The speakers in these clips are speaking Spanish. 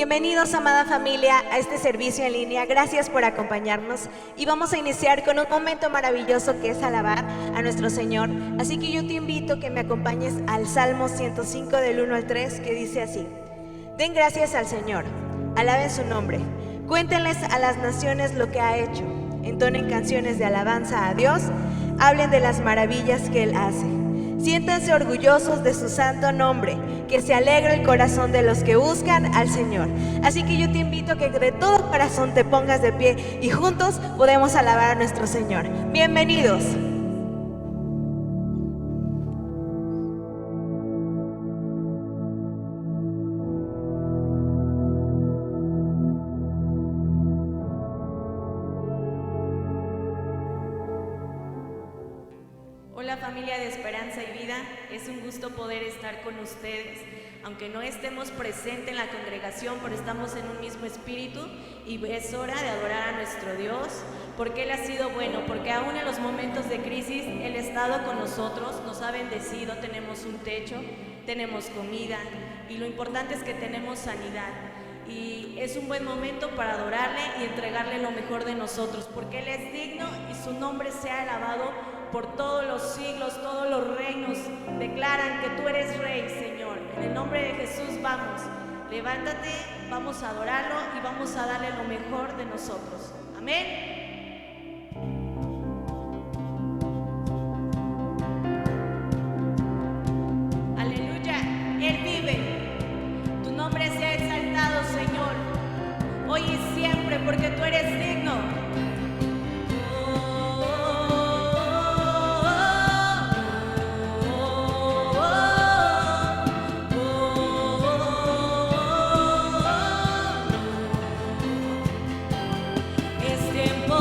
Bienvenidos, amada familia, a este servicio en línea. Gracias por acompañarnos y vamos a iniciar con un momento maravilloso que es alabar a nuestro Señor. Así que yo te invito a que me acompañes al Salmo 105 del 1 al 3, que dice así: Den gracias al Señor, alaben su nombre, cuéntenles a las naciones lo que ha hecho, entonen canciones de alabanza a Dios, hablen de las maravillas que Él hace. Siéntanse orgullosos de su santo nombre, que se alegre el corazón de los que buscan al Señor. Así que yo te invito a que de todo corazón te pongas de pie y juntos podemos alabar a nuestro Señor. Bienvenidos. Hola familia de Esperanza y Vida, es un gusto poder estar con ustedes, aunque no estemos presentes en la congregación, pero estamos en un mismo espíritu y es hora de adorar a nuestro Dios, porque Él ha sido bueno, porque aún en los momentos de crisis Él ha estado con nosotros, nos ha bendecido, tenemos un techo, tenemos comida y lo importante es que tenemos sanidad. Y es un buen momento para adorarle y entregarle lo mejor de nosotros, porque Él es digno y su nombre sea alabado por todos los siglos. Todos los reinos declaran que tú eres Rey, Señor. En el nombre de Jesús vamos, levántate, vamos a adorarlo y vamos a darle lo mejor de nosotros. Amén. Él vive, tu nombre sea exaltado, Señor, hoy y siempre, porque tú eres digno. Es tiempo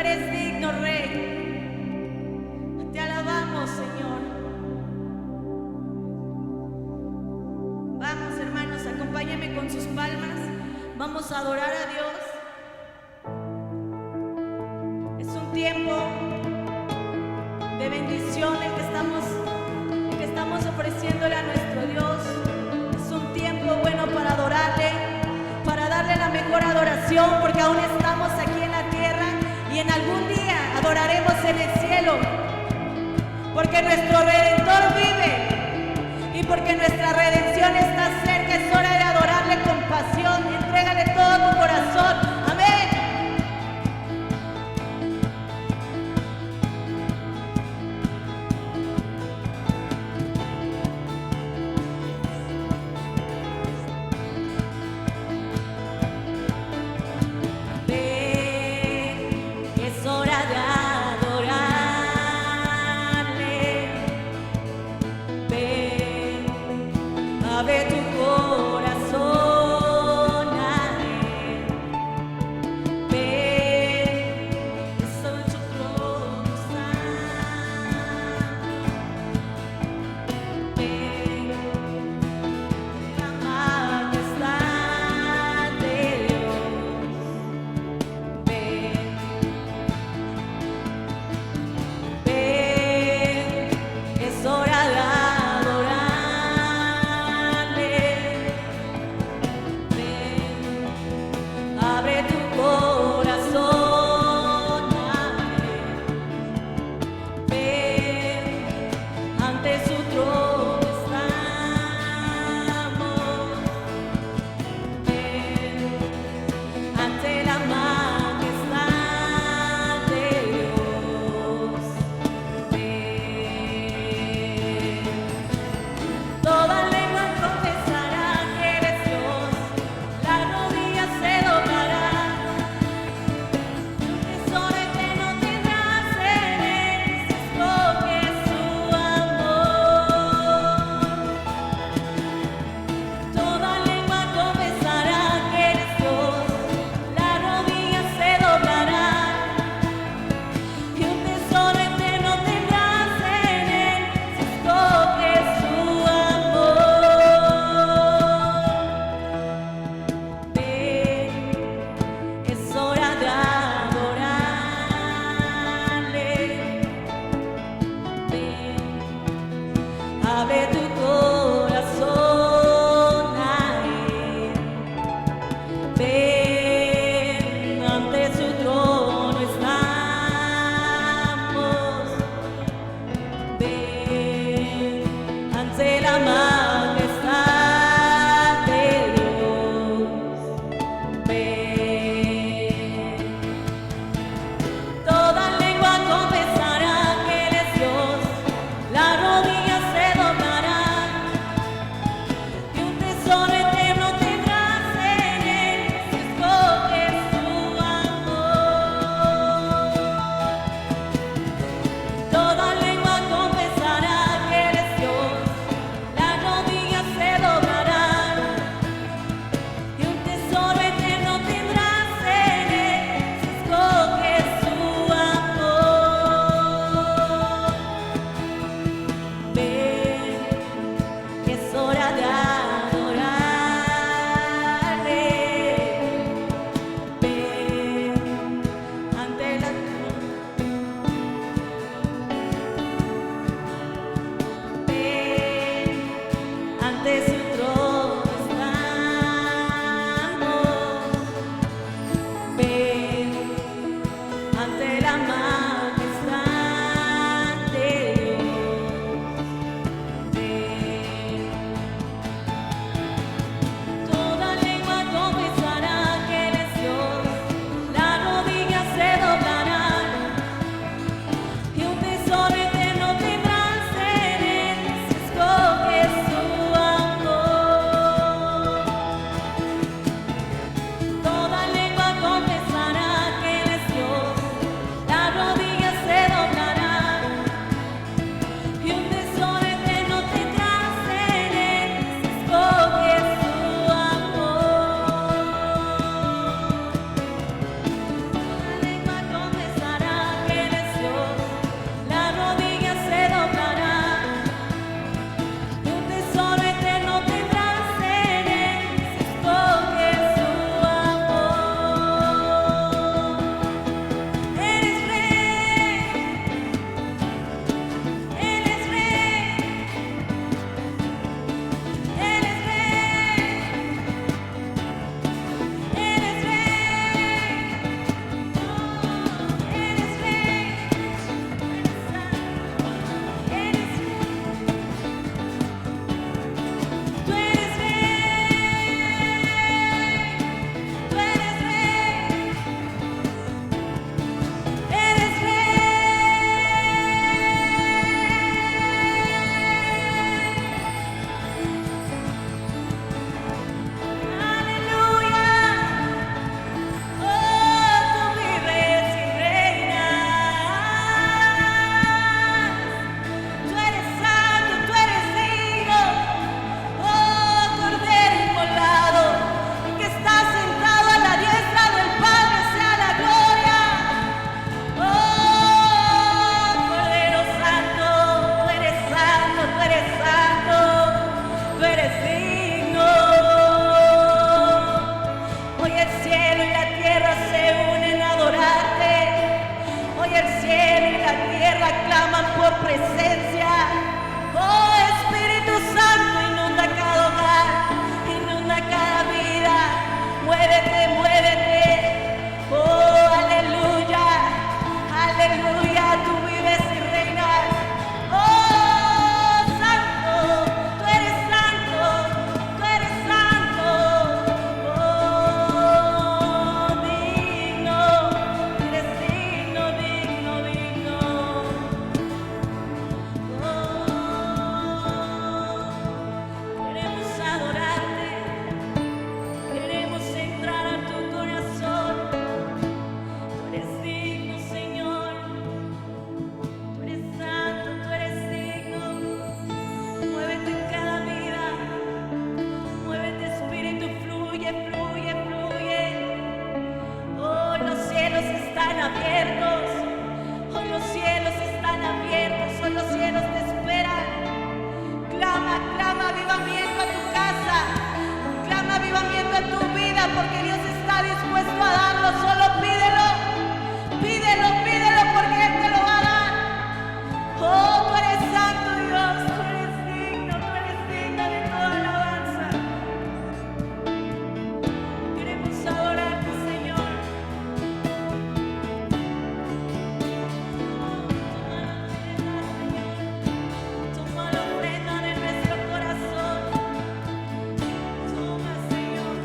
eres digno, Rey. Te alabamos, Señor. Vamos, hermanos, acompáñenme con sus palmas. Vamos a adorar a Dios. Es un tiempo de bendición el que estamos ofreciéndole a nuestro Dios. Es un tiempo bueno para adorarle, para darle la mejor adoración, porque aún estamos aquí en la tierra y en algún día adoraremos en el cielo, porque nuestro Redentor vive y porque nuestra redención está cerca. Es hora de adorarle con pasión. Entrégale todo tu corazón. Amén. Es hora de adorarle. Ven a ver tu corazón a él. Ven, sobre su trono santo. Ven, la majestad de Dios. Ven, es hora de adorarle. abiertos. Hoy los cielos están abiertos, hoy los cielos te esperan. Clama, clama avivamiento a tu casa, clama avivamiento a tu vida, porque Dios está dispuesto a darlo. Solo pídelo, pídelo, pídelo, porque Él te lo va a dar. Oh, tú eres santo, Dios, tú eres digna de toda alabanza. Queremos adorarte, Señor. Toma la ofrenda de nuestro corazón. Toma, Señor.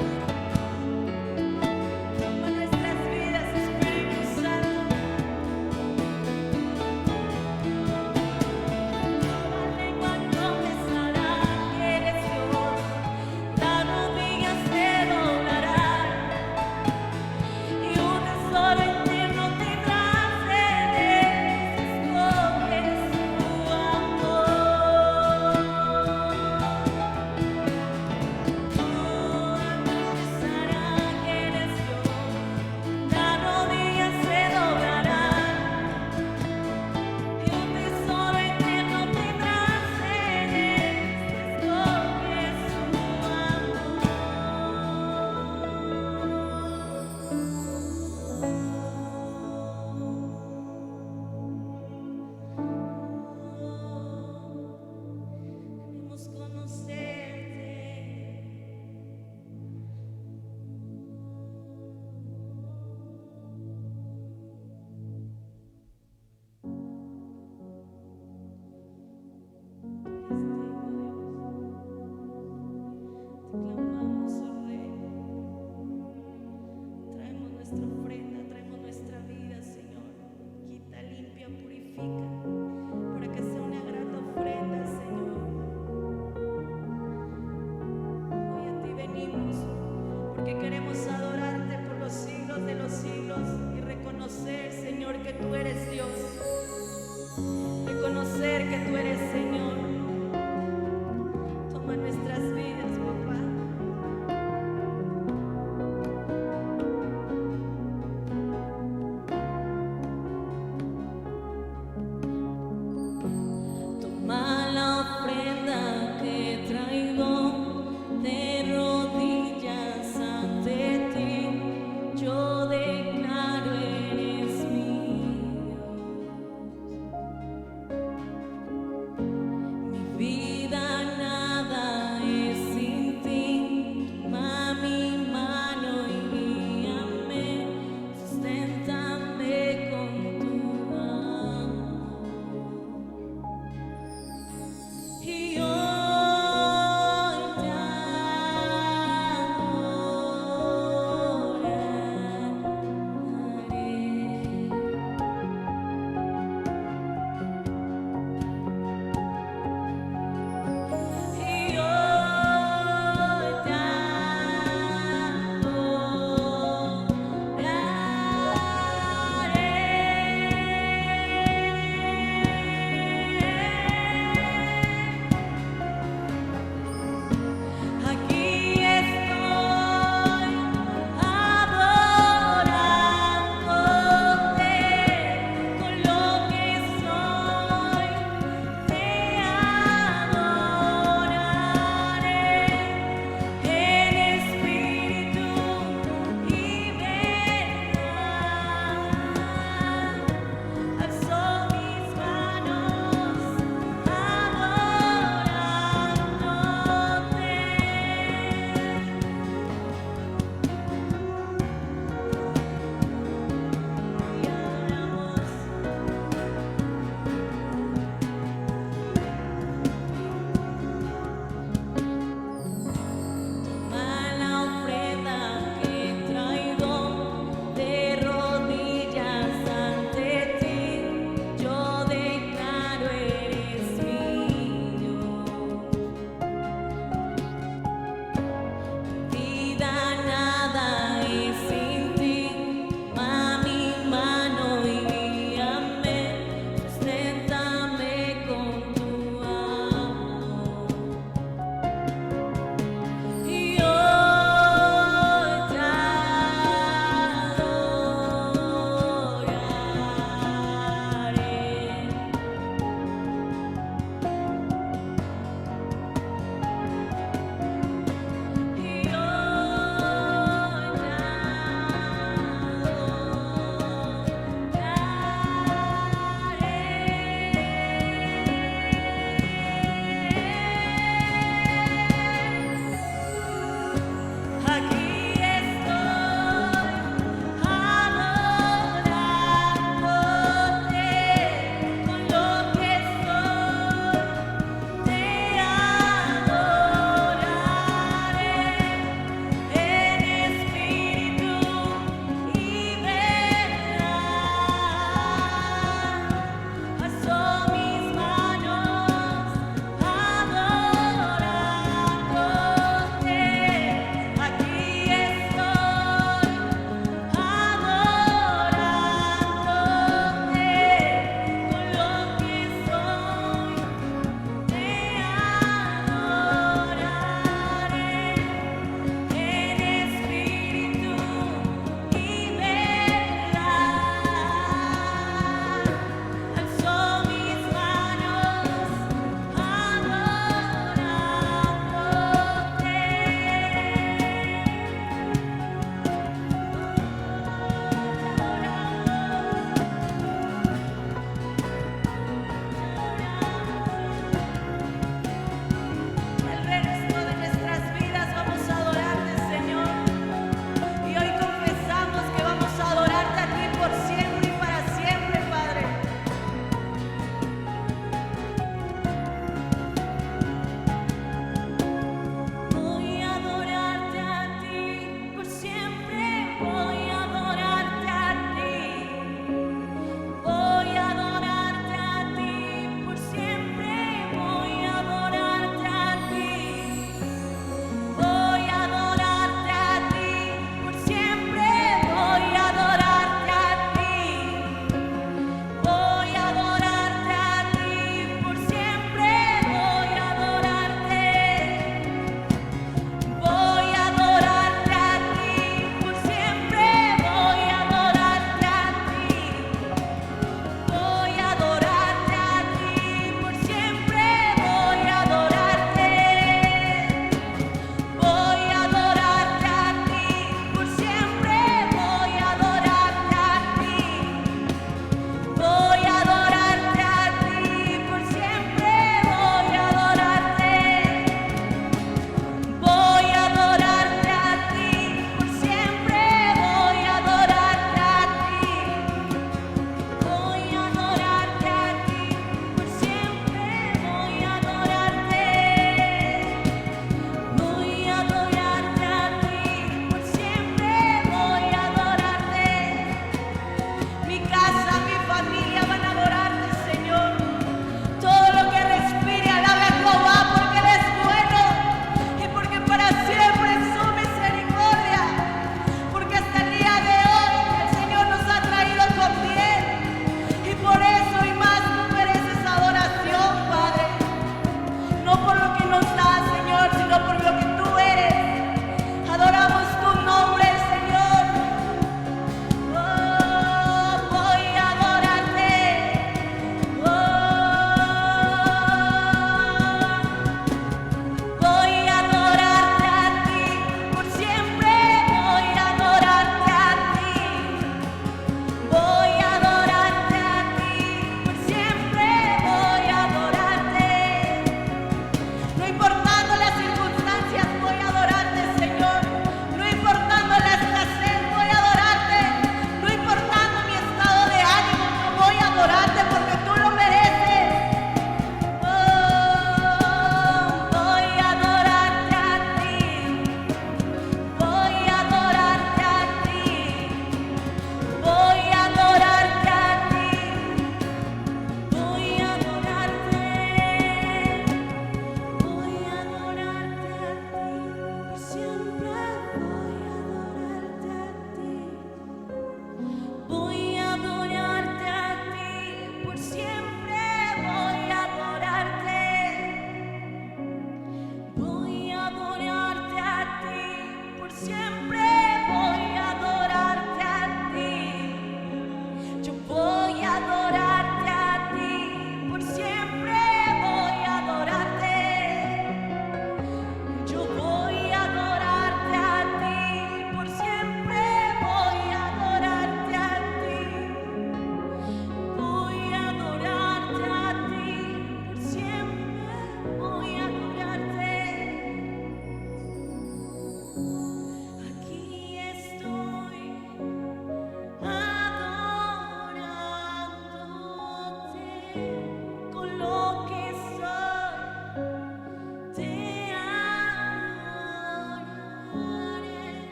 Toma nuestras vidas, Espíritu Santo. Toda lengua confesará que eres Dios. Las rodillas se doblarán. Y un tesoro eterno tendrás en él, escoges tu amor. Toda confesará que eres Dios, las rodillas se doblarán. Y un tesoro eterno tendrás en él, escoges tu amor. Queremos conocerte. Te clamamos, oh Rey. Traemos nuestra ofrenda, traemos nuestra vida, Señor. Quita, limpia, purifica, para que sea una grata ofrenda, Señor. Hoy a ti venimos, porque queremos adorarte por los siglos de los siglos y reconocer, Señor, que tú eres Dios. Reconocer que tú eres Señor. Toma nuestras vidas, papá. Toma la ofrenda que traigo de rodillas ante ti. Yo declaro eres mi Dios.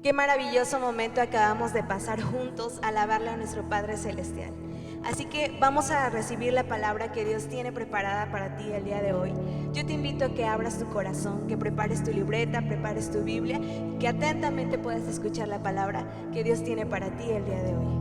Qué maravilloso momento acabamos de pasar juntos a alabarle a nuestro Padre Celestial. Así que vamos a recibir la palabra que Dios tiene preparada para ti el día de hoy. Yo te invito a que abras tu corazón, que prepares tu libreta, prepares tu Biblia, que atentamente puedas escuchar la palabra que Dios tiene para ti el día de hoy.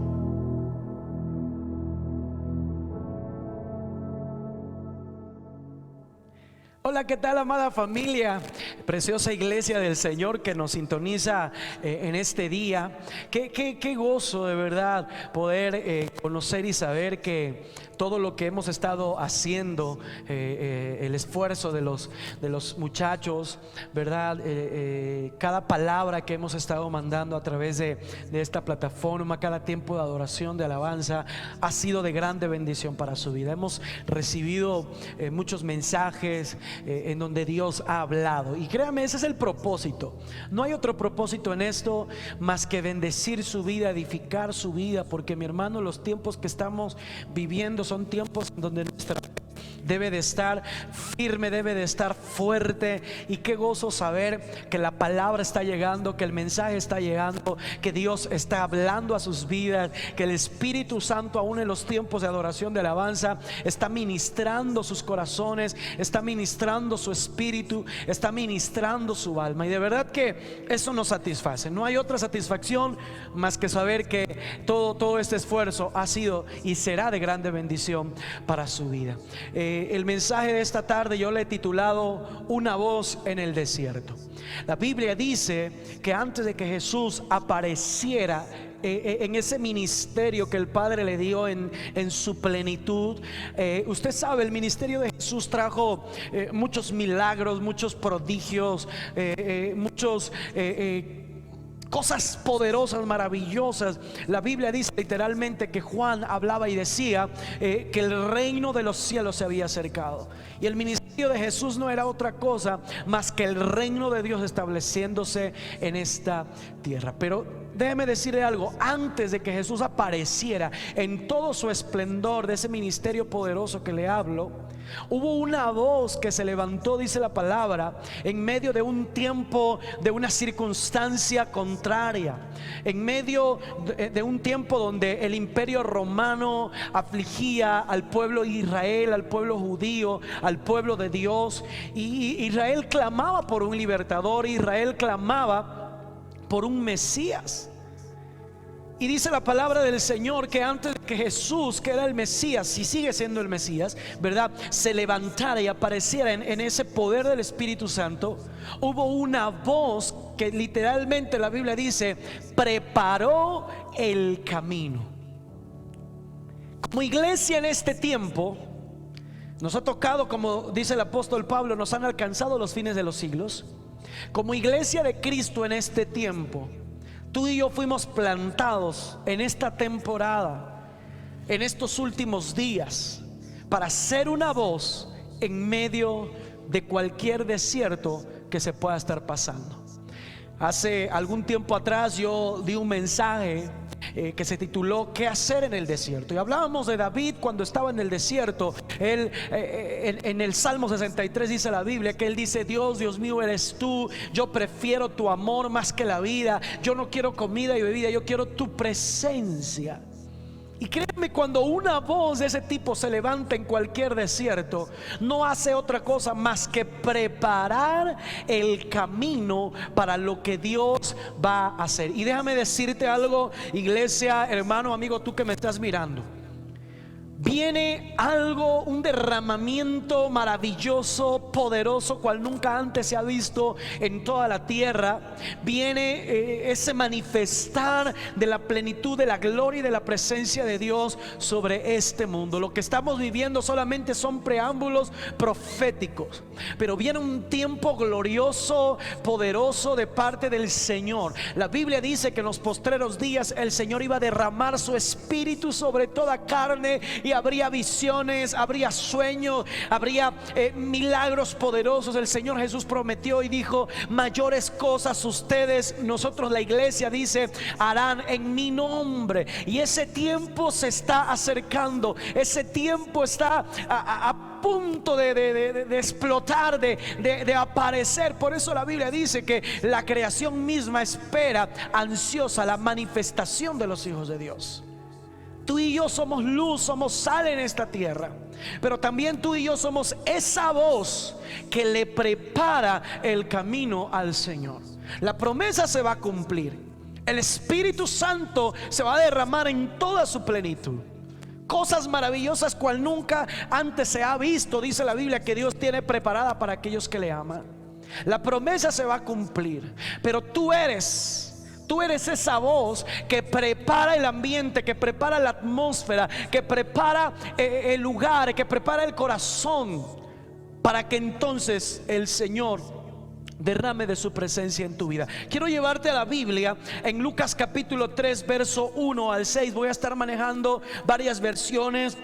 Hola, ¿qué tal, amada familia? Preciosa iglesia del Señor que nos sintoniza en este día. Qué gozo de verdad poder conocer y saber que todo lo que hemos estado haciendo, el esfuerzo de los muchachos, ¿verdad? Cada palabra que hemos estado mandando a través de esta plataforma, cada tiempo de adoración, de alabanza, ha sido de grande bendición para su vida. Hemos recibido muchos mensajes en donde Dios ha hablado, y créame, ese es el propósito. No hay otro propósito en esto más que bendecir su vida, edificar su vida, porque, mi hermano, los tiempos que estamos viviendo son tiempos en donde nuestra debe de estar firme, debe de estar fuerte. Y qué gozo saber que la palabra está llegando, que el mensaje está llegando, que Dios está hablando a sus vidas, que el Espíritu Santo, aún en los tiempos de adoración, de alabanza, está ministrando sus corazones, está ministrando su espíritu, está ministrando su alma. Y de verdad que eso nos satisface. No hay otra satisfacción más que saber que todo este esfuerzo ha sido y será de grande bendición para su vida. El mensaje de esta tarde yo le he titulado Una voz en el desierto. La Biblia dice que antes de que Jesús apareciera en ese ministerio que el Padre le dio en su plenitud, usted sabe, el ministerio de Jesús trajo muchos milagros, muchos prodigios, muchos cosas poderosas, maravillosas. La Biblia dice literalmente que Juan hablaba y decía que el reino de los cielos se había acercado. Y el ministerio de Jesús no era otra cosa más que el reino de Dios estableciéndose en esta tierra. Pero déjeme decirle algo: antes de que Jesús apareciera en todo su esplendor de ese ministerio poderoso que le hablo, hubo una voz que se levantó, dice la palabra, en medio de un tiempo, de una circunstancia contraria, en medio de un tiempo donde el imperio romano afligía al pueblo de Israel, al pueblo judío, al pueblo de Dios. Y Israel clamaba por un libertador, Israel clamaba por un Mesías. Y dice la palabra del Señor que antes de que Jesús, que era el Mesías y sigue siendo el Mesías, ¿verdad?, se levantara y apareciera en ese poder del Espíritu Santo, hubo una voz que literalmente la Biblia dice preparó el camino. Como iglesia en este tiempo nos ha tocado, como dice el apóstol Pablo, nos han alcanzado los fines de los siglos. Como iglesia de Cristo en este tiempo, tú y yo fuimos plantados en esta temporada, en estos últimos días, para ser una voz en medio de cualquier desierto que se pueda estar pasando. Hace algún tiempo atrás yo di un mensaje que se tituló ¿Qué hacer en el desierto? Y hablábamos de David cuando estaba en el desierto. Él en el Salmo 63 dice la Biblia que él dice: Dios, Dios mío eres tú, yo prefiero tu amor más que la vida, yo no quiero comida y bebida, yo quiero tu presencia. Y créeme, cuando una voz de ese tipo se levanta en cualquier desierto, no hace otra cosa más que preparar el camino para lo que Dios va a hacer. Y déjame decirte algo, iglesia, hermano, amigo, tú que me estás mirando. Viene algo, un derramamiento maravilloso, poderoso, cual nunca antes se ha visto en toda la tierra. Viene ese manifestar de la plenitud de la gloria y de la presencia de Dios sobre este mundo. Lo que estamos viviendo solamente son preámbulos proféticos, pero viene un tiempo glorioso, poderoso de parte del Señor. La Biblia dice que en los postreros días el Señor iba a derramar su espíritu sobre toda carne, y habría visiones, habría sueños, habría milagros poderosos. El Señor Jesús prometió y dijo: mayores cosas ustedes, nosotros la iglesia dice, harán en mi nombre. Y ese tiempo se está acercando, ese tiempo está a punto de explotar, de aparecer. Por eso la Biblia dice que la creación misma espera ansiosa la manifestación de los hijos de Dios. Tú y yo somos luz, somos sal en esta tierra, pero también tú y yo somos esa voz que le prepara el camino al Señor. La promesa se va a cumplir. El Espíritu Santo se va a derramar en toda su plenitud. Cosas maravillosas cual nunca antes se ha visto, dice la Biblia, que Dios tiene preparada para aquellos que le aman. La promesa se va a cumplir, pero tú eres esa voz que prepara el ambiente, que prepara la atmósfera, que prepara el lugar, que prepara el corazón, para que entonces el Señor derrame de su presencia en tu vida. Quiero llevarte a la Biblia en Lucas capítulo 3 verso 1 al 6. Voy a estar manejando varias versiones.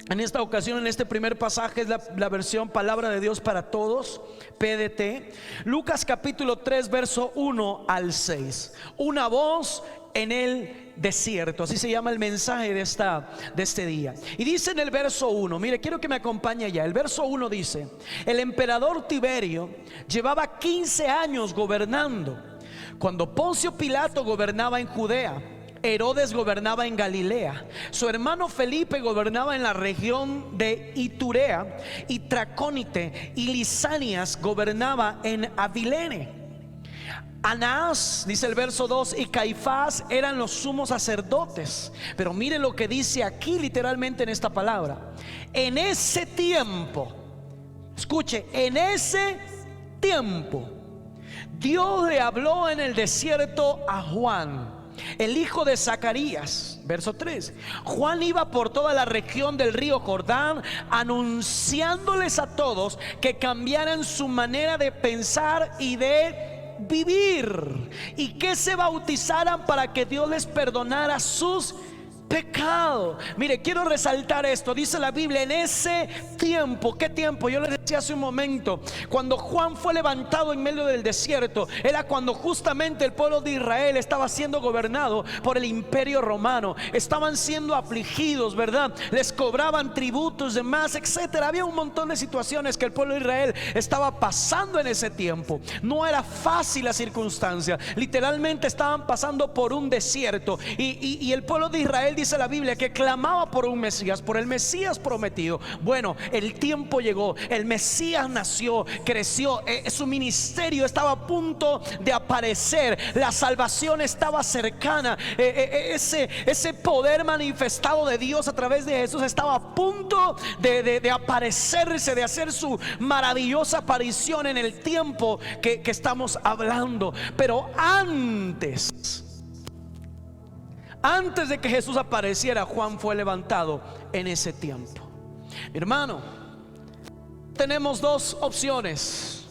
En esta ocasión, en este primer pasaje, es la versión Palabra de Dios para Todos, PDT. Lucas capítulo 3 verso 1 al 6. Una voz en el desierto, así se llama el mensaje de este día. Y dice en el verso 1, mire, quiero que me acompañe allá. El verso 1 dice: el emperador Tiberio llevaba 15 años gobernando, cuando Poncio Pilato gobernaba en Judea, Herodes gobernaba en Galilea, su hermano Felipe gobernaba en la región de Iturea, y Tracónite y Lisanias gobernaba en Abilene. Anás, dice el verso 2, y Caifás eran los sumos sacerdotes. Pero mire lo que dice aquí literalmente en esta palabra: en ese tiempo, escuche, en ese tiempo Dios le habló en el desierto a Juan, el hijo de Zacarías. Verso 3: Juan iba por toda la región del río Jordán, anunciándoles a todos que cambiaran su manera de pensar y de vivir, y que se bautizaran para que Dios les perdonara sus pecados. Mire, quiero resaltar esto. Dice la Biblia: en ese tiempo. ¿Qué tiempo? Yo les decía hace un momento, cuando Juan fue levantado en medio del desierto, era cuando justamente el pueblo de Israel estaba siendo gobernado por el imperio romano. Estaban siendo afligidos, ¿verdad? Les cobraban tributos, demás, etcétera. Había un montón de situaciones que el pueblo de Israel estaba pasando en ese tiempo. No era fácil la circunstancia. Literalmente estaban pasando por un desierto, y el pueblo de Israel, dice la Biblia, que clamaba por un Mesías, por el Mesías prometido. Bueno, el tiempo llegó, el Mesías nació, creció, su ministerio estaba a punto de aparecer, la salvación estaba cercana, ese poder manifestado de Dios a través de Jesús estaba a punto de aparecerse, de hacer su maravillosa aparición en el tiempo que estamos hablando. Pero antes de que Jesús apareciera, Juan fue levantado en ese tiempo. Mi hermano, tenemos dos opciones: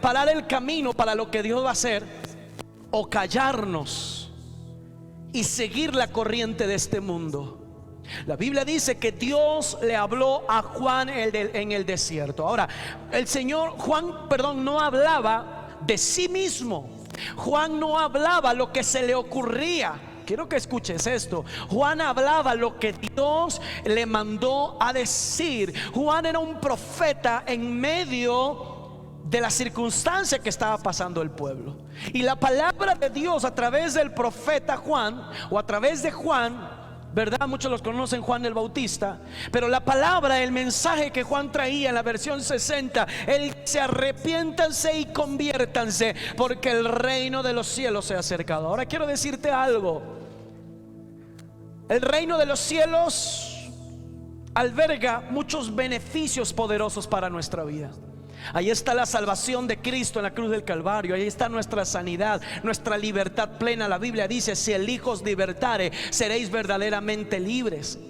parar el camino para lo que Dios va a hacer, o callarnos y seguir la corriente de este mundo. La Biblia dice que Dios le habló a Juan en el desierto. Ahora, Juan no hablaba de sí mismo. Juan no hablaba lo que se le ocurría. Quiero que escuches esto. Juan hablaba lo que Dios le mandó a decir. Juan era un profeta en medio de la circunstancia que estaba pasando el pueblo. Y la palabra de Dios a través del profeta Juan, o a través de Juan, ¿verdad? Muchos los conocen, Juan el Bautista. Pero la palabra, el mensaje que Juan traía en la versión 60, él dice: arrepiéntanse y conviértanse, porque el reino de los cielos se ha acercado. Ahora quiero decirte algo. El reino de los cielos alberga muchos beneficios poderosos para nuestra vida. Ahí está la salvación de Cristo en la cruz del Calvario. Ahí está nuestra sanidad, nuestra libertad plena. La Biblia dice: si el Hijo os libertare, seréis verdaderamente libres.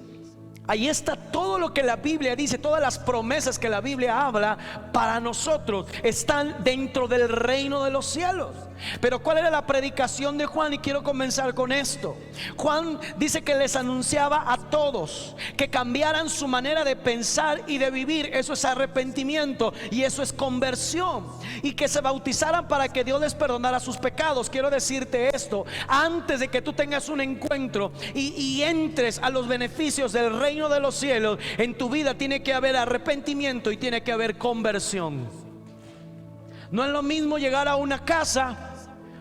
Ahí está todo lo que la Biblia dice, todas las promesas que la Biblia habla para nosotros están dentro del reino de los cielos. Pero ¿cuál era la predicación de Juan? Y quiero comenzar con esto. Juan dice que les anunciaba a todos que cambiaran su manera de pensar y de vivir. Eso es arrepentimiento y eso es conversión. Y que se bautizaran para que Dios les perdonara sus pecados. Quiero decirte esto: antes de que tú tengas un encuentro y entres a los beneficios del reino reino de los cielos, en tu vida tiene que haber arrepentimiento y tiene que haber conversión. No es lo mismo llegar a una casa,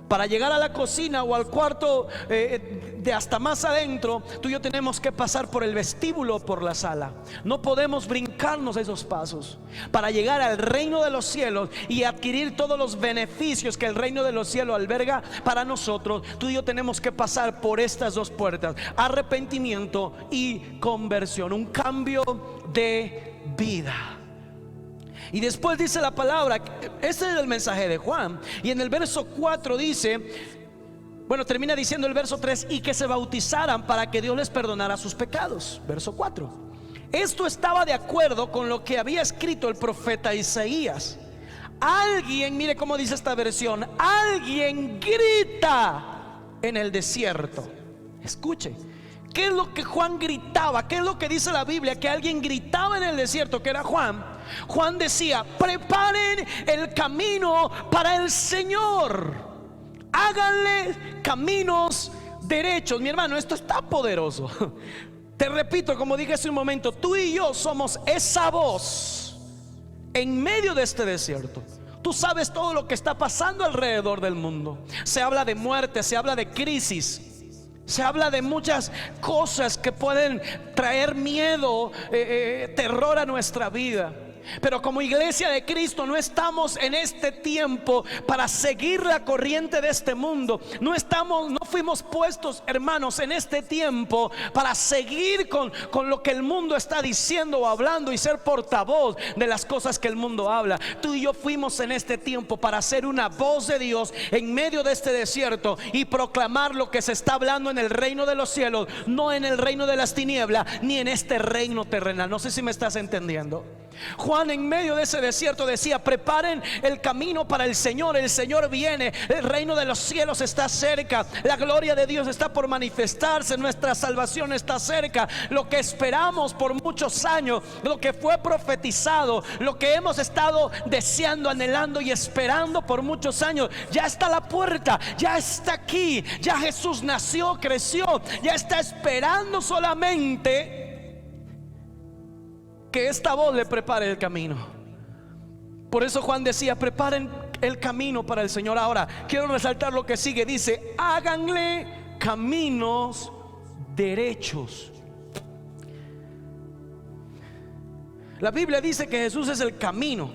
para llegar a la cocina o al cuarto de hasta más adentro, tú y yo tenemos que pasar por el vestíbulo, por la sala. No podemos brincarnos esos pasos. Para llegar al reino de los cielos y adquirir todos los beneficios que el reino de los cielos alberga para nosotros, tú y yo tenemos que pasar por estas dos puertas: arrepentimiento y conversión, un cambio de vida. Y después dice la palabra, este es el mensaje de Juan, y en el verso 4 dice, bueno, termina diciendo el verso 3, y que se bautizaran para que Dios les perdonara sus pecados. Verso 4. Esto estaba de acuerdo con lo que había escrito el profeta Isaías. Alguien, mire cómo dice esta versión, alguien grita en el desierto. Escuche, ¿qué es lo que Juan gritaba? ¿Qué es lo que dice la Biblia? Que alguien gritaba en el desierto, que era Juan. Juan decía: preparen el camino para el Señor, háganle caminos derechos. Mi hermano, esto está poderoso. Te repito, como dije hace un momento, tú y yo somos esa voz en medio de este desierto. Tú sabes todo lo que está pasando alrededor del mundo. Se habla de muerte, se habla de crisis, se habla de muchas cosas que pueden traer miedo, terror a nuestra vida. Pero como iglesia de Cristo no estamos en este tiempo para seguir la corriente de este mundo. No fuimos puestos, hermanos, en este tiempo para seguir con lo que el mundo está diciendo o hablando y ser portavoz de las cosas que el mundo habla. Tú y yo fuimos en este tiempo para ser una voz de Dios en medio de este desierto y proclamar lo que se está hablando en el reino de los cielos, no en el reino de las tinieblas, ni en este reino terrenal. No sé si me estás entendiendo. Juan en medio de ese desierto decía: preparen el camino para el Señor viene, el reino de los cielos está cerca, la gloria de Dios está por manifestarse, nuestra salvación está cerca. Lo que esperamos por muchos años, lo que fue profetizado, lo que hemos estado deseando, anhelando y esperando por muchos años, ya está a la puerta, ya está aquí, ya Jesús nació, creció, ya está esperando solamente que esta voz le prepare el camino. Por eso Juan decía: preparen el camino para el Señor. Ahora quiero resaltar lo que sigue. Dice: háganle caminos derechos. La Biblia dice que Jesús es el camino,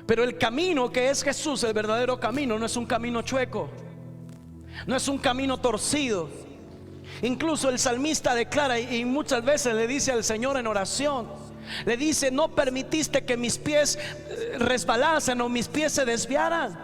pero el camino que es Jesús, el verdadero camino, no es un camino chueco, no es un camino torcido. Incluso el salmista declara y muchas veces le dice al Señor en oración, le dice: no permitiste que mis pies resbalasen o mis pies se desviaran.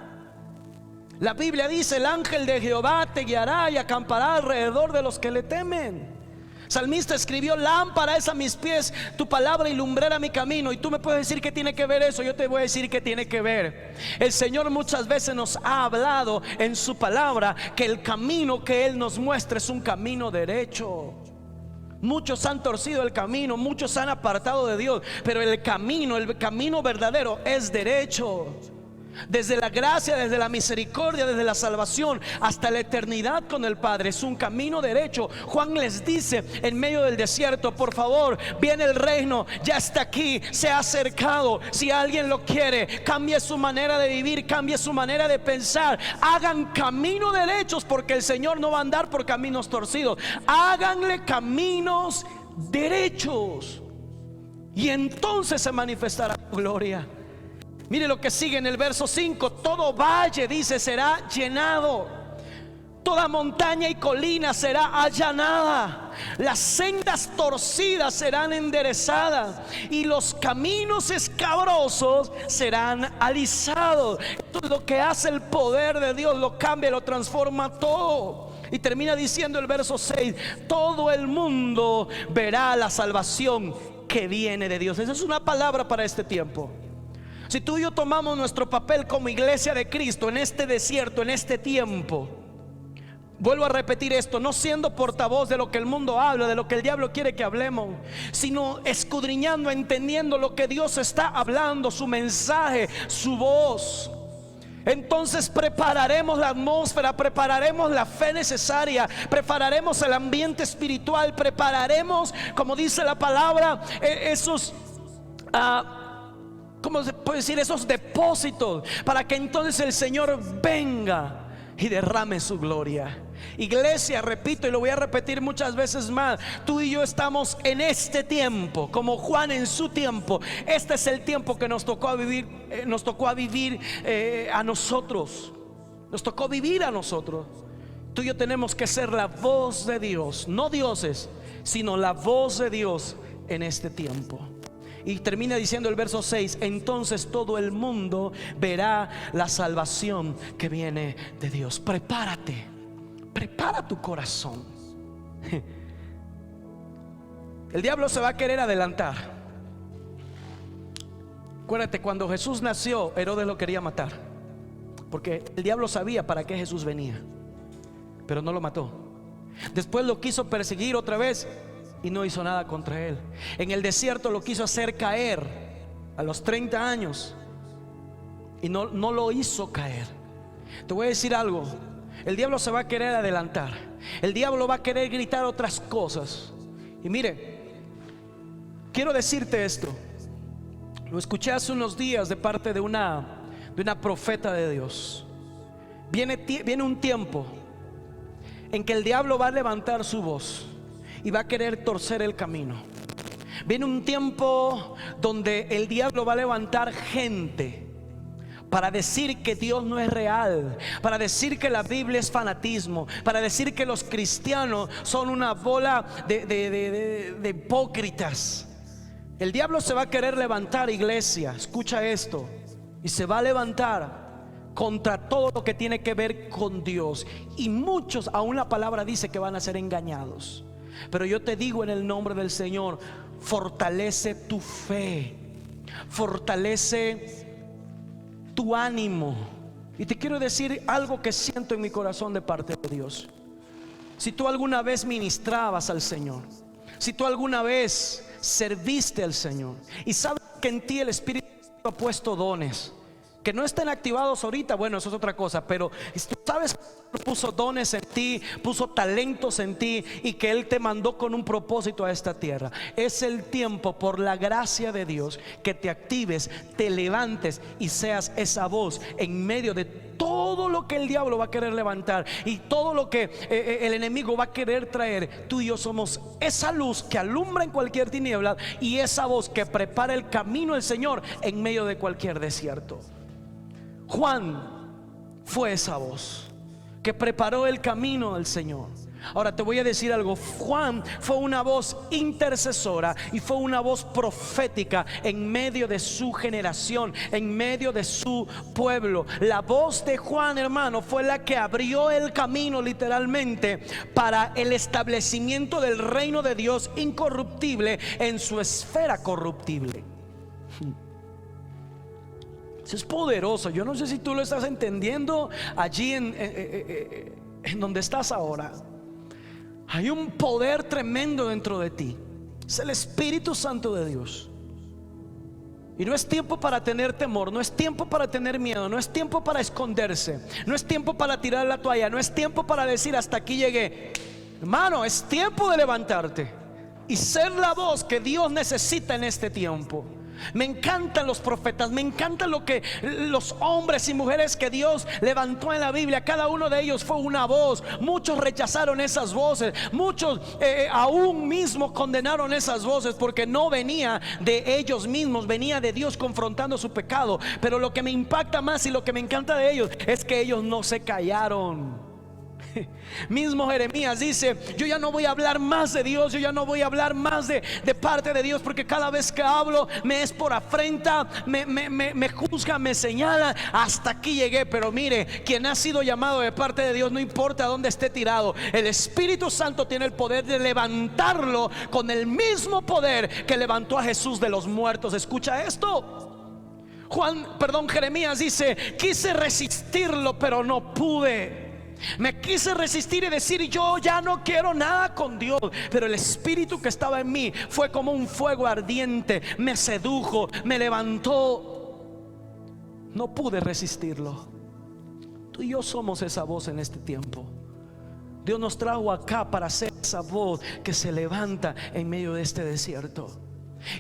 La Biblia dice: el ángel de Jehová te guiará y acampará alrededor de los que le temen. Salmista escribió: lámpara es a mis pies tu palabra y lumbrera mi camino. Y tú me puedes decir qué tiene que ver eso. Yo te voy a decir qué tiene que ver. El Señor muchas veces nos ha hablado en su palabra que el camino que Él nos muestra es un camino derecho. Muchos han torcido el camino, muchos han apartado de Dios, pero el camino verdadero es derecho. Desde la gracia, desde la misericordia, desde la salvación hasta la eternidad con el Padre, es un camino derecho. Juan les dice en medio del desierto: por favor, viene el reino, ya está aquí, se ha acercado. Si alguien lo quiere, cambie su manera de vivir, cambie su manera de pensar. Hagan camino derechos, porque el Señor no va a andar por caminos torcidos. Háganle caminos derechos y entonces se manifestará su gloria. Mire lo que sigue en el verso 5: todo valle, dice, será llenado, toda montaña y colina será allanada, las sendas torcidas serán enderezadas y los caminos escabrosos serán alisados. Esto es lo que hace el poder de Dios, lo cambia, lo transforma todo. Y termina diciendo el verso 6: todo el mundo verá la salvación que viene de Dios. Esa es una palabra para este tiempo. Si tú y yo tomamos nuestro papel como iglesia de Cristo en este desierto, en este tiempo, vuelvo a repetir esto, no siendo portavoz de lo que el mundo habla, de lo que el diablo quiere que hablemos, sino escudriñando, entendiendo lo que Dios está hablando, su mensaje, su voz. entonces prepararemos la atmósfera, prepararemos la fe necesaria, prepararemos el ambiente espiritual, prepararemos, como dice la palabra, esos ¿cómo se puede decir? Esos depósitos, para que entonces el Señor venga y derrame su gloria. Iglesia, repito y lo voy a repetir muchas veces más, tú y yo estamos en este tiempo, como Juan en su tiempo. Este es el tiempo que nos tocó vivir, a nosotros. Nos tocó vivir a nosotros. Tú y yo tenemos que ser la voz de Dios, no dioses, sino la voz de Dios en este tiempo. Y termina diciendo el verso 6: entonces todo el mundo verá la salvación que viene de Dios. Prepárate, prepara tu corazón. El diablo se va a querer adelantar. Acuérdate, cuando Jesús nació, Herodes lo quería matar, porque el diablo sabía para qué Jesús venía, pero no lo mató. Después lo quiso perseguir otra vez y no hizo nada contra él. En el desierto lo quiso hacer caer a los 30 años y no lo hizo caer. Te voy a decir algo: el diablo se va a querer adelantar. El diablo va a querer gritar otras cosas. Y mire, quiero decirte esto. Lo escuché hace unos días de parte de una profeta de Dios. Viene un tiempo en que el diablo va a levantar su voz y va a querer torcer el camino. Viene un tiempo donde el diablo va a levantar gente para decir que Dios no es real, para decir que la Biblia es fanatismo, para decir que los cristianos son una bola de hipócritas. El diablo se va a querer levantar, iglesia, escucha esto, y se va a levantar contra todo lo que tiene que ver con Dios. Y muchos, aún la palabra dice que van a ser engañados. Pero yo te digo en el nombre del Señor, fortalece tu fe, fortalece tu ánimo. Y te quiero decir algo que siento en mi corazón de parte de Dios. Si tú alguna vez ministrabas al Señor, si tú alguna vez serviste al Señor y sabes que en ti el Espíritu ha puesto dones que no estén activados ahorita, bueno, eso es otra cosa, pero tú sabes que puso dones en ti, puso talentos en ti, y que Él te mandó con un propósito a esta tierra. Es el tiempo, por la gracia de Dios, que te actives, te levantes y seas esa voz en medio de todo lo que el diablo va a querer levantar y todo lo que el enemigo va a querer traer. Tú y yo somos esa luz que alumbra en cualquier tiniebla y esa voz que prepara el camino del Señor en medio de cualquier desierto. Juan fue esa voz que preparó el camino del Señor. Ahora te voy a decir algo: Juan fue una voz intercesora y fue una voz profética en medio de su generación, en medio de su pueblo. La voz de Juan, hermano, fue la que abrió el camino literalmente para el establecimiento del reino de Dios incorruptible en su esfera corruptible. Eso es poderoso. Yo no sé si tú lo estás entendiendo allí en donde estás ahora. Hay un poder tremendo dentro de ti. Es el Espíritu Santo de Dios. Y no es tiempo para tener temor, no es tiempo para tener miedo, no es tiempo para esconderse, no es tiempo para tirar la toalla, no es tiempo para decir hasta aquí llegué. Hermano, es tiempo de levantarte y ser la voz que Dios necesita en este tiempo. Me encantan los profetas, me encanta lo que los hombres y mujeres que Dios levantó en la Biblia. Cada uno de ellos fue una voz. Muchos rechazaron esas voces, muchos aún mismo condenaron esas voces, porque no venía de ellos mismos, venía de Dios confrontando su pecado. Pero lo que me impacta más y lo que me encanta de ellos es que ellos no se callaron. Mismo Jeremías dice: yo ya no voy a hablar más de Dios, yo ya no voy a hablar más de parte de Dios, porque cada vez que hablo me es por afrenta, me juzga, me señala. Hasta aquí llegué. Pero mire, quien ha sido llamado de parte de Dios, no importa dónde esté tirado, el Espíritu Santo tiene el poder de levantarlo con el mismo poder que levantó a Jesús de los muertos. Escucha esto. Jeremías dice: quise resistirlo, pero no pude. Me quise resistir y decir: yo ya no quiero nada con Dios. Pero el Espíritu que estaba en mí fue como un fuego ardiente, me sedujo, me levantó. No pude resistirlo. Tú y yo somos esa voz en este tiempo. Dios nos trajo acá para ser esa voz que se levanta en medio de este desierto.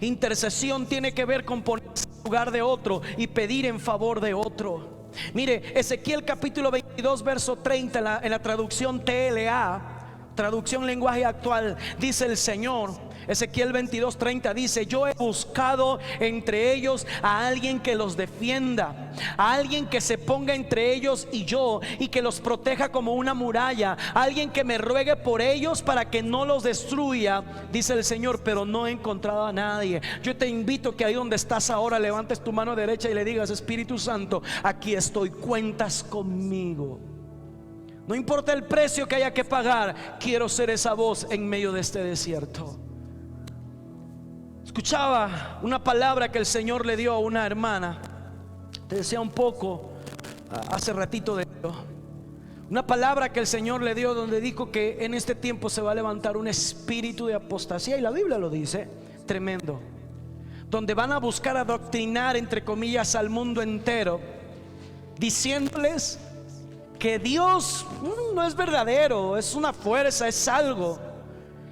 Intercesión tiene que ver con ponerse en lugar de otro y pedir en favor de otro. Mire, Ezequiel capítulo 22 verso 30 en la traducción TLA, traducción lenguaje actual, dice el Señor. Ezequiel 22:30 dice: yo he buscado entre ellos a alguien que los defienda, a alguien que se ponga entre ellos y yo, y que los proteja como una muralla, a alguien que me ruegue por ellos para que no los destruya, dice el Señor, pero no he encontrado a nadie. Yo te invito que ahí donde estás ahora levantes tu mano derecha y le digas: Espíritu Santo, aquí estoy, cuentas conmigo. No importa el precio que haya que pagar, quiero ser esa voz en medio de este desierto. Escuchaba una palabra que el Señor le dio a una hermana. Te decía un poco hace ratito de esto. Una palabra que el Señor le dio, donde dijo que en este tiempo se va a levantar un espíritu de apostasía, y la Biblia lo dice, tremendo, donde van a buscar adoctrinar, entre comillas, al mundo entero, diciéndoles que Dios no es verdadero, es una fuerza, es algo,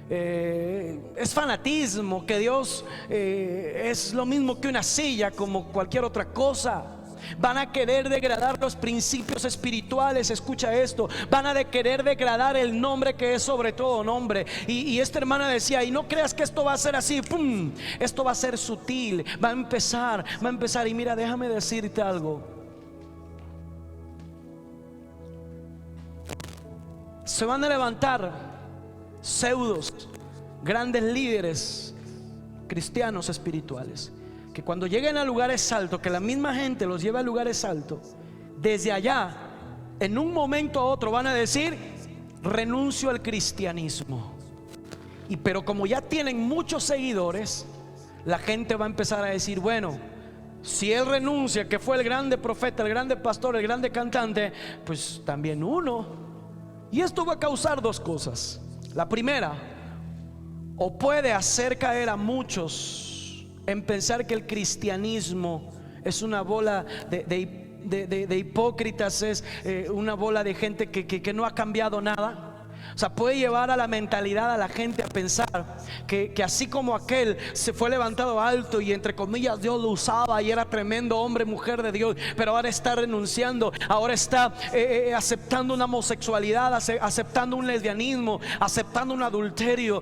es fanatismo, que Dios es lo mismo que una silla, como cualquier otra cosa. Van a querer degradar los principios espirituales. Escucha esto: van a querer degradar el nombre que es sobre todo nombre. Y esta hermana decía: y no creas que esto va a ser así, ¡pum! Esto va a ser sutil, va a empezar. Y mira, déjame decirte algo. Se van a levantar pseudos, grandes líderes cristianos espirituales, que cuando lleguen a lugares altos, que la misma gente los lleve a lugares altos, desde allá, en un momento a otro van a decir: renuncio al cristianismo. Pero como ya tienen muchos seguidores, la gente va a empezar a decir: bueno, si él renuncia, que fue el grande profeta, el grande pastor, el grande cantante, pues también uno. Y esto va a causar dos cosas. La primera, o puede hacer caer a muchos en pensar que el cristianismo es una bola de hipócritas, es una bola de gente que no ha cambiado nada. O sea, puede llevar a la mentalidad a la gente a pensar que así como aquel se fue levantado alto y entre comillas Dios lo usaba y era tremendo hombre, mujer de Dios, pero ahora está renunciando, ahora está aceptando una homosexualidad, aceptando un lesbianismo, aceptando un adulterio.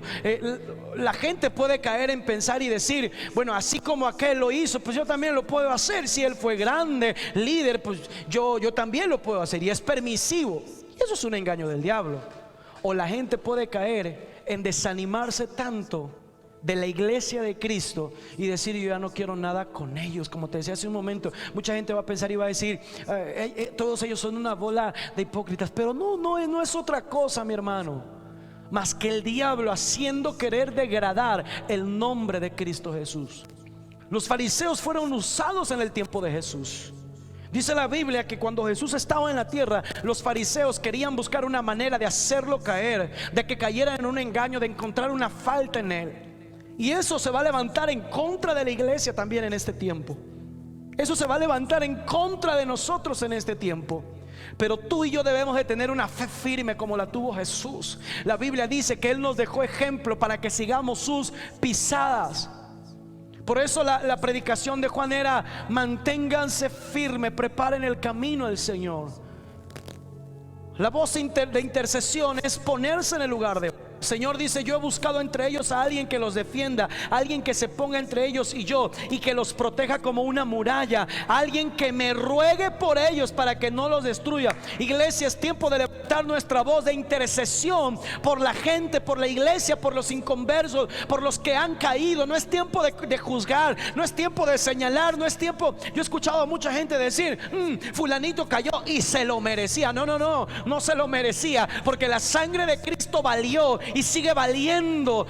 La gente puede caer en pensar y decir: bueno, así como aquel lo hizo, pues yo también lo puedo hacer. Si él fue grande líder, pues yo también lo puedo hacer. Y es permisivo. Y eso es un engaño del diablo. O la gente puede caer en desanimarse tanto de la iglesia de Cristo y decir: yo ya no quiero nada con ellos. Como te decía hace un momento, mucha gente va a pensar y va a decir: todos ellos son una bola de hipócritas. Pero no es otra cosa, mi hermano, más que el diablo haciendo querer degradar el nombre de Cristo Jesús. Los fariseos fueron usados en el tiempo de Jesús. Dice la Biblia que cuando Jesús estaba en la tierra, los fariseos querían buscar una manera de hacerlo caer, de que cayera en un engaño, de encontrar una falta en él. Y eso se va a levantar en contra de la iglesia también en este tiempo. Eso se va a levantar en contra de nosotros en este tiempo. Pero tú y yo debemos de tener una fe firme como la tuvo Jesús. La Biblia dice que Él nos dejó ejemplo para que sigamos sus pisadas. Por eso la predicación de Juan era: manténganse firmes, preparen el camino del Señor. La voz de intercesión es ponerse en el lugar de el Señor. Dice: yo he buscado entre ellos a alguien que los defienda, alguien que se ponga entre ellos y yo, y que los proteja como una muralla, alguien que me ruegue por ellos para que no los destruya. Iglesia, es tiempo de levantar nuestra voz de intercesión por la gente, por la iglesia, por los inconversos, por los que han caído. No es tiempo de juzgar, no es tiempo de señalar, no es tiempo. Yo he escuchado a mucha gente decir: fulanito cayó y se lo merecía. No se lo merecía, porque la sangre de Cristo valió y sigue valiendo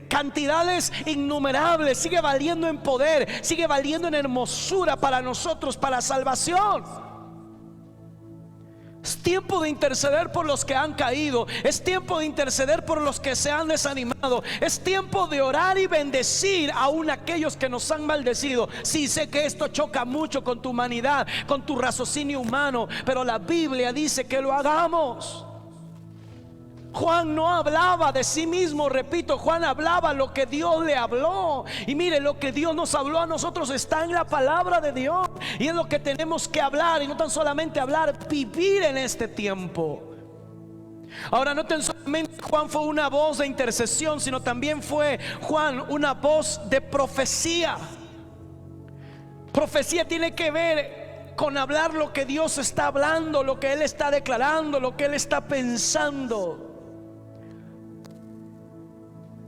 cantidades innumerables, sigue valiendo en poder, sigue valiendo en hermosura para nosotros, para salvación. Es tiempo de interceder por los que han caído. Es tiempo de interceder por los que se han desanimado. Es tiempo de orar y bendecir aún aquellos que nos han maldecido. Sí, sé que esto choca mucho con tu humanidad, con tu raciocinio humano, pero la Biblia dice que lo hagamos. Juan no hablaba de sí mismo, repito, Juan hablaba lo que Dios le habló. Y mire, lo que Dios nos habló a nosotros está en la palabra de Dios. Y es lo que tenemos que hablar, y no tan solamente hablar, vivir en este tiempo. Ahora, no tan solamente Juan fue una voz de intercesión, sino también fue Juan una voz de profecía. Profecía tiene que ver con hablar lo que Dios está hablando, lo que Él está declarando, lo que Él está pensando.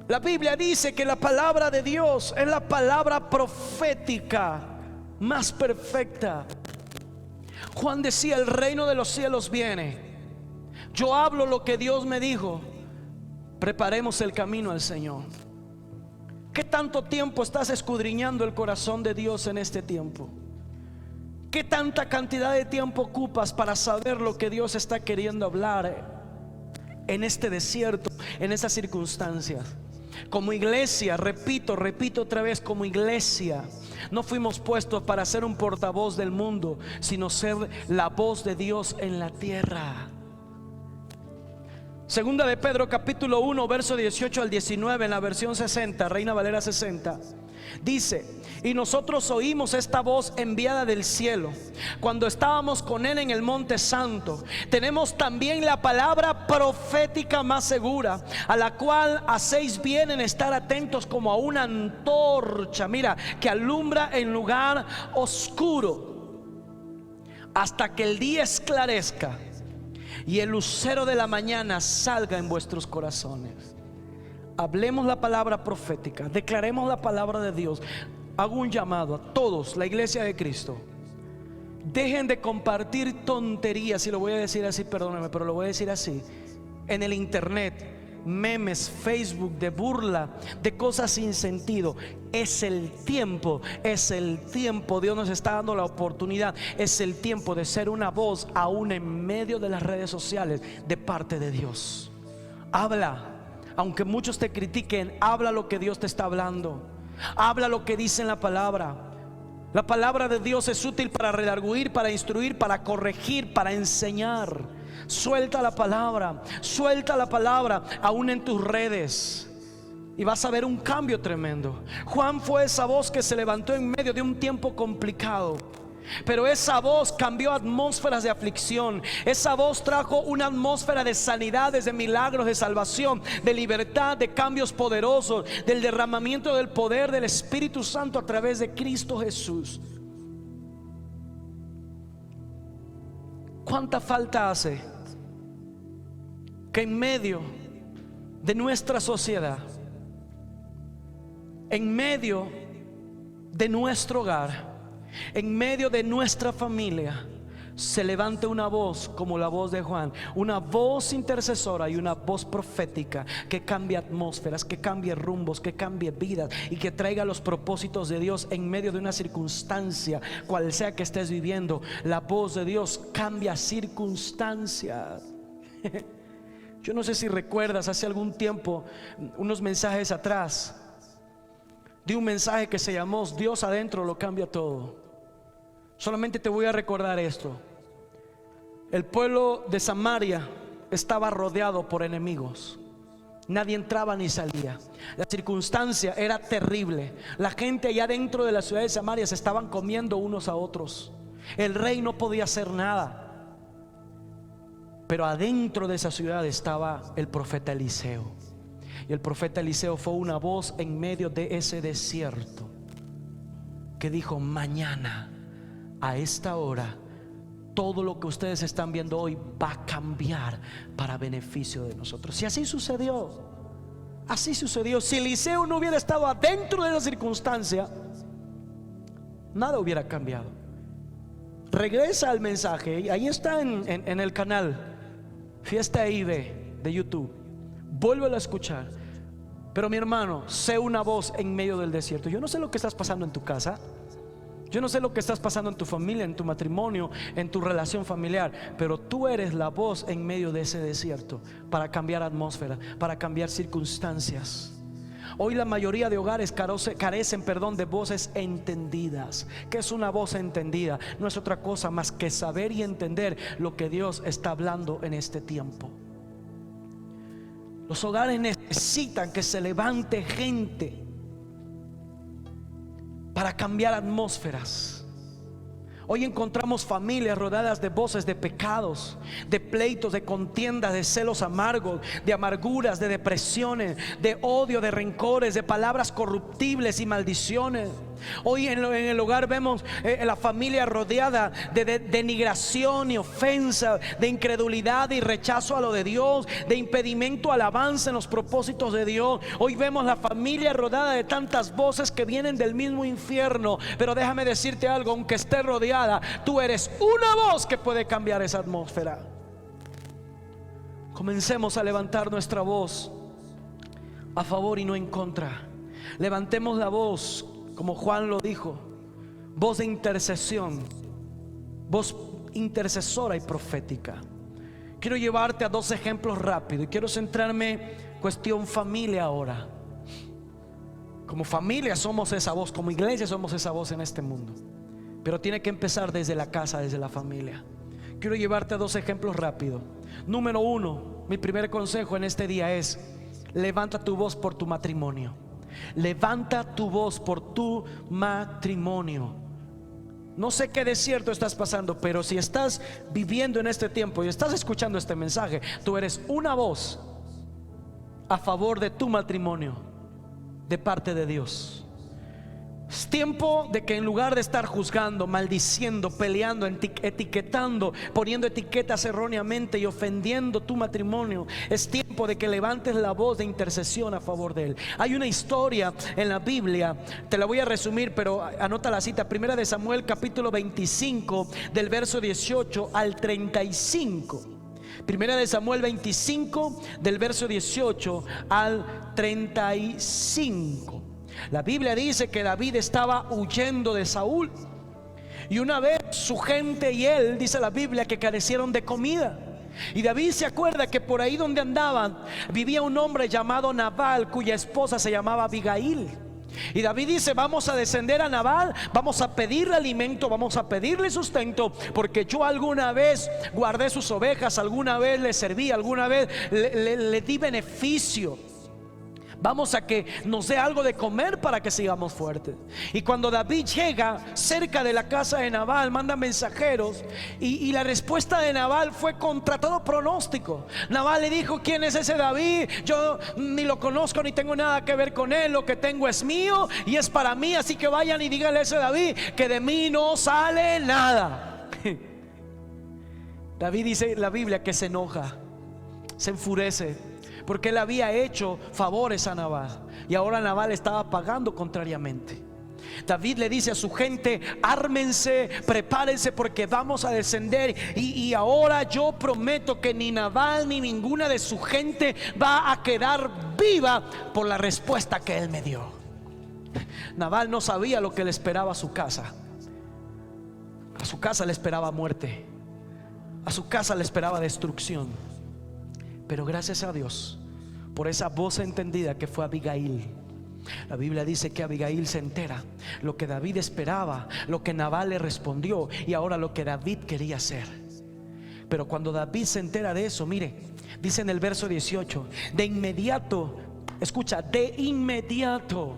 La Biblia dice que la palabra de Dios es la palabra profética más perfecta. Juan decía: el reino de los cielos viene. Yo hablo lo que Dios me dijo. Preparemos el camino al Señor. ¿Qué tanto tiempo estás escudriñando el corazón de Dios en este tiempo? ¿Qué tanta cantidad de tiempo ocupas para saber lo que Dios está queriendo hablar en este desierto, en estas circunstancias? Como iglesia, repito otra vez, como iglesia no fuimos puestos para ser un portavoz del mundo, sino ser la voz de Dios en la tierra. Segunda de Pedro capítulo 1 verso 18 al 19 en la versión 60, Reina Valera 60, dice: y nosotros oímos esta voz enviada del cielo cuando estábamos con Él en el monte santo. Tenemos también la palabra profética más segura, a la cual hacéis bien en estar atentos como a una antorcha, mira, que alumbra en lugar oscuro, hasta que el día esclarezca y el lucero de la mañana salga en vuestros corazones. Hablemos la palabra profética, declaremos la palabra de Dios. Hago un llamado a todos, la iglesia de Cristo: dejen de compartir tonterías, y lo voy a decir así, perdónenme, pero lo voy a decir así, en el internet, memes, Facebook, de burla, de cosas sin sentido. Es el tiempo, Dios nos está dando la oportunidad, es el tiempo de ser una voz aún en medio de las redes sociales de parte de Dios. Habla, aunque muchos te critiquen, habla lo que Dios te está hablando. Habla lo que dice en la palabra. La palabra de Dios es útil para redarguir, para instruir, para corregir, para enseñar. Suelta la palabra aún en tus redes, y vas a ver un cambio tremendo. Juan fue esa voz que se levantó en medio de un tiempo complicado, pero esa voz cambió atmósferas de aflicción. Esa voz trajo una atmósfera de sanidades, de milagros, de salvación, de libertad, de cambios poderosos, del derramamiento del poder del Espíritu Santo a través de Cristo Jesús. ¿Cuánta falta hace que en medio de nuestra sociedad, en medio de nuestro hogar, en medio de nuestra familia, se levante una voz como la voz de Juan, una voz intercesora y una voz profética que cambie atmósferas, que cambie rumbos, que cambie vidas y que traiga los propósitos de Dios en medio de una circunstancia, cual sea que estés viviendo? La voz de Dios cambia circunstancias. Yo no sé si recuerdas, hace algún tiempo, unos mensajes atrás, di un mensaje que se llamó Dios adentro lo cambia todo. Solamente te voy a recordar esto: el pueblo de Samaria estaba rodeado por enemigos. Nadie entraba ni salía. La circunstancia era terrible. La gente allá dentro de la ciudad de Samaria se estaban comiendo unos a otros. El rey no podía hacer nada. Pero adentro de esa ciudad estaba el profeta Eliseo. Y el profeta Eliseo fue una voz en medio de ese desierto que dijo: mañana a esta hora todo lo que ustedes están viendo hoy va a cambiar para beneficio de nosotros. Y así sucedió. Así sucedió. Si Eliseo no hubiera estado adentro de la circunstancia, nada hubiera cambiado. Regresa al mensaje y ahí está en el canal Fiesta IB de YouTube. Vuélvelo a escuchar. Pero mi hermano, sé una voz en medio del desierto. Yo no sé lo que estás pasando en tu casa. Yo no sé lo que estás pasando en tu familia, en tu matrimonio, en tu relación familiar, pero tú eres la voz en medio de ese desierto para cambiar atmósfera, para cambiar circunstancias. Hoy la mayoría de hogares carecen de voces entendidas. ¿Qué es una voz entendida? No es otra cosa más que saber y entender lo que Dios está hablando en este tiempo. Los hogares necesitan que se levante gente para cambiar atmósferas. Hoy encontramos familias rodeadas de voces de pecados, de pleitos, de contiendas, de celos amargos, de amarguras, de depresiones, de odio, de rencores, de palabras corruptibles y maldiciones. Hoy en el hogar vemos la familia rodeada de denigración y ofensa, de incredulidad y rechazo a lo de Dios, de impedimento al avance en los propósitos de Dios. Hoy vemos la familia rodeada de tantas voces que vienen del mismo infierno. Pero déjame decirte algo, aunque esté rodeada, tú eres una voz que puede cambiar esa atmósfera. Comencemos a levantar nuestra voz a favor y no en contra. Levantemos la voz, como Juan lo dijo, voz de intercesión, voz intercesora y profética. Quiero llevarte a dos ejemplos rápidos y quiero centrarme cuestión familia ahora. Como familia somos esa voz, como iglesia somos esa voz en este mundo, pero tiene que empezar desde la casa, desde la familia. Quiero llevarte a dos ejemplos rápidos. Número uno, mi primer consejo en este día es: levanta tu voz por tu matrimonio. Levanta tu voz por tu matrimonio. No sé qué desierto estás pasando, pero si estás viviendo en este tiempo y estás escuchando este mensaje, tú eres una voz a favor de tu matrimonio de parte de Dios. Es tiempo de que en lugar de estar juzgando, maldiciendo, peleando, etiquetando, poniendo etiquetas erróneamente y ofendiendo tu matrimonio, es tiempo de que levantes la voz de intercesión a favor de él. Hay una historia en la Biblia, te la voy a resumir, pero anota la cita. Primera de Samuel capítulo 25 del verso 18 al 35. Primera de Samuel 25 del verso 18 al 35. La Biblia dice que David estaba huyendo de Saúl, y una vez su gente y él, dice la Biblia, que carecieron de comida. Y David se acuerda que por ahí donde andaban vivía un hombre llamado Nabal, cuya esposa se llamaba Abigail. Y David dice: vamos a descender a Nabal, vamos a pedirle alimento, vamos a pedirle sustento, porque yo alguna vez guardé sus ovejas, alguna vez le serví, alguna vez le di beneficio. Vamos a que nos dé algo de comer para que sigamos fuertes. Y cuando David llega cerca de la casa de Nabal, manda mensajeros, y la respuesta de Nabal fue contra todo pronóstico. Nabal le dijo: ¿quién es ese David? Yo ni lo conozco ni tengo nada que ver con él. Lo que tengo es mío y es para mí, así que vayan y díganle a ese David que de mí no sale nada. David, dice la Biblia, que se enoja, se enfurece, porque él había hecho favores a Nabal y ahora Nabal estaba pagando contrariamente. David le dice a su gente: ármense, prepárense, porque vamos a descender, y ahora yo prometo que ni Nabal ni ninguna de su gente va a quedar viva por la respuesta que él me dio. Nabal no sabía lo que le esperaba a su casa. A su casa le esperaba muerte, a su casa le esperaba destrucción. Pero gracias a Dios por esa voz entendida que fue Abigail. La Biblia dice que Abigail se entera lo que David esperaba, lo que Nabal le respondió, y ahora lo que David quería hacer. Pero cuando David se entera de eso, mire, dice en el verso 18: de inmediato, escucha, de inmediato,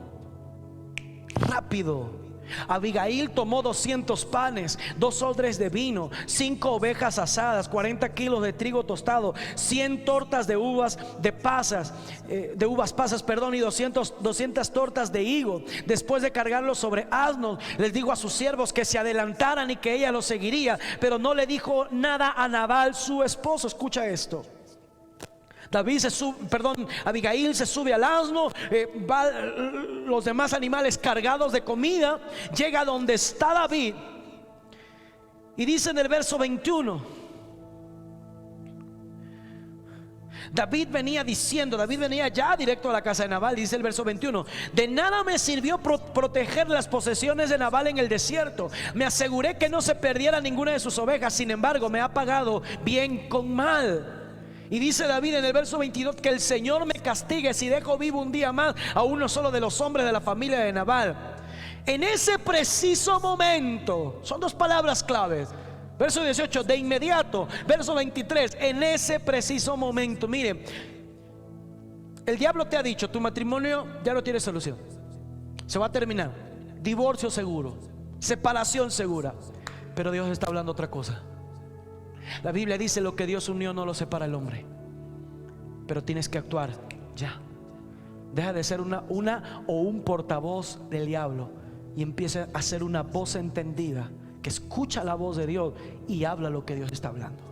rápido, Abigail tomó 200 panes, 2 odres de vino, 5 ovejas asadas, 40 kilos de trigo tostado, 100 tortas de uvas pasas, y 200 tortas de higo. Después de cargarlos sobre asnos, les dijo a sus siervos que se adelantaran y que ella los seguiría, pero no le dijo nada a Nabal, su esposo. Escucha esto. Abigail se sube al asno, los demás animales cargados de comida, llega donde está David, y dice en el verso 21: David venía ya directo a la casa de Nabal. Dice el verso 21: de nada me sirvió proteger las posesiones de Nabal en el desierto. Me aseguré que no se perdiera ninguna de sus ovejas. Sin embargo, me ha pagado bien con mal. Y dice David en el verso 22: que el Señor me castigue si dejo vivo un día más a uno solo de los hombres de la familia de Nabal. En ese preciso momento, son dos palabras claves. Verso 18, de inmediato. Verso 23, en ese preciso momento. Mire, el diablo te ha dicho: tu matrimonio ya no tiene solución, se va a terminar, divorcio seguro, separación segura. Pero Dios está hablando otra cosa. La Biblia dice: lo que Dios unió no lo separa el hombre. Pero tienes que actuar ya. Deja de ser una o un portavoz del diablo y empieza a ser una voz entendida, que escucha la voz de Dios y habla lo que Dios está hablando.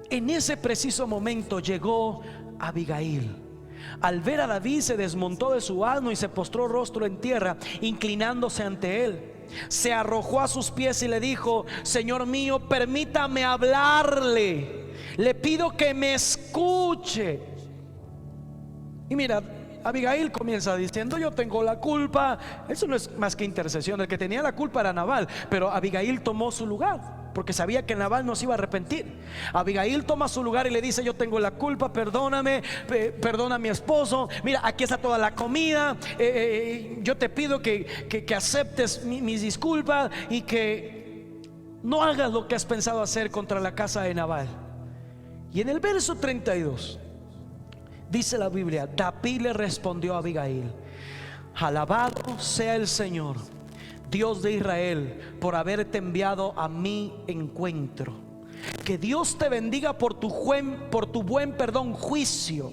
En ese preciso momento llegó Abigail. Al ver a David, se desmontó de su asno y se postró rostro en tierra, inclinándose ante él. Se arrojó a sus pies y le dijo: Señor mío, permítame hablarle, le pido que me escuche. Y mira, Abigail comienza diciendo: yo tengo la culpa. Eso no es más que intercesión. El que tenía la culpa era Nabal, pero Abigail tomó su lugar, porque sabía que Nabal no se iba a arrepentir. Abigail toma su lugar y le dice: yo tengo la culpa, perdóname, perdona a mi esposo. Mira, aquí está toda la comida. Yo te pido que aceptes mis disculpas y que no hagas lo que has pensado hacer contra la casa de Nabal. Y en el verso 32 dice la Biblia: David le respondió a Abigail: alabado sea el Señor, Dios de Israel, por haberte enviado a mi encuentro. Que Dios te bendiga por tu buen juicio.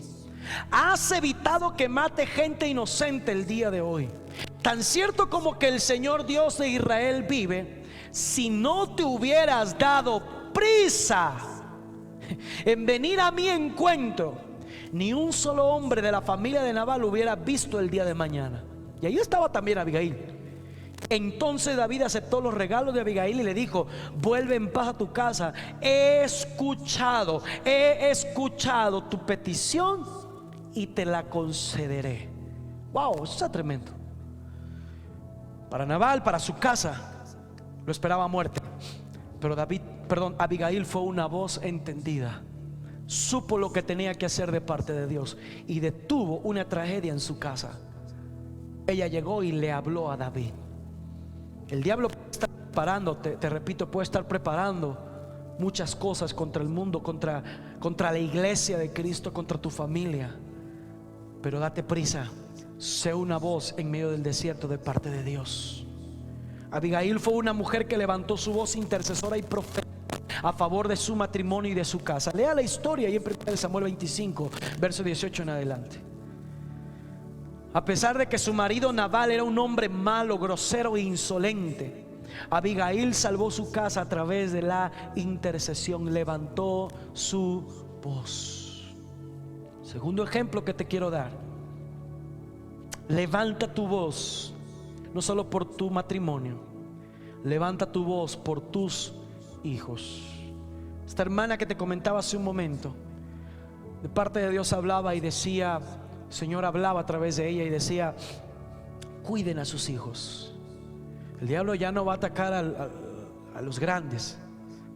Has evitado que mate gente inocente el día de hoy. Tan cierto como que el Señor Dios de Israel vive, si no te hubieras dado prisa en venir a mi encuentro, ni un solo hombre de la familia de Nabal hubiera visto el día de mañana. Y ahí estaba también Abigail. Entonces David aceptó los regalos de Abigail y le dijo: vuelve en paz a tu casa. He escuchado tu petición y te la concederé. Wow, eso está tremendo. Para Nabal, para su casa, lo esperaba muerte. Pero Abigail fue una voz entendida. Supo lo que tenía que hacer de parte de Dios y detuvo una tragedia en su casa. Ella llegó y le habló a David. El diablo puede estar preparando, te repito, puede estar preparando muchas cosas contra el mundo, contra la iglesia de Cristo, contra tu familia. Pero date prisa, sé una voz en medio del desierto de parte de Dios. Abigail fue una mujer que levantó su voz intercesora y profética a favor de su matrimonio y de su casa. Lea la historia ahí en 1 Samuel 25, verso 18 en adelante. A pesar de que su marido Nabal era un hombre malo, grosero e insolente, Abigail salvó su casa a través de la intercesión. Levantó su voz. Segundo ejemplo que te quiero dar: levanta tu voz, no solo por tu matrimonio, levanta tu voz por tus hijos. Esta hermana que te comentaba hace un momento, de parte de Dios hablaba y decía, el Señor hablaba a través de ella y decía: cuiden a sus hijos. El diablo ya no va a atacar a los grandes,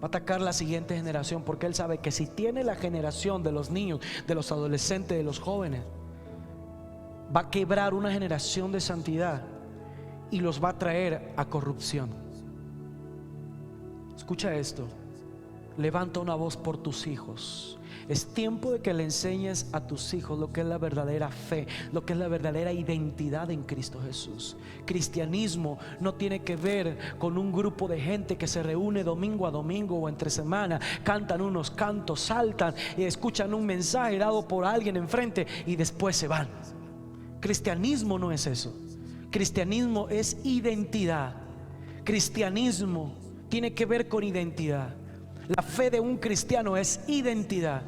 va a atacar la siguiente generación, porque él sabe que si tiene la generación de los niños, de los adolescentes, de los jóvenes, va a quebrar una generación de santidad y los va a traer a corrupción. Escucha esto: levanta una voz por tus hijos. Es tiempo de que le enseñes a tus hijos lo que es la verdadera fe, lo que es la verdadera identidad en Cristo Jesús. Cristianismo no tiene que ver con un grupo de gente que se reúne domingo a domingo o entre semana, cantan unos cantos, saltan y escuchan un mensaje dado por alguien enfrente y después se van. Cristianismo no es eso. Cristianismo es identidad. Cristianismo tiene que ver con identidad. La fe de un cristiano es identidad.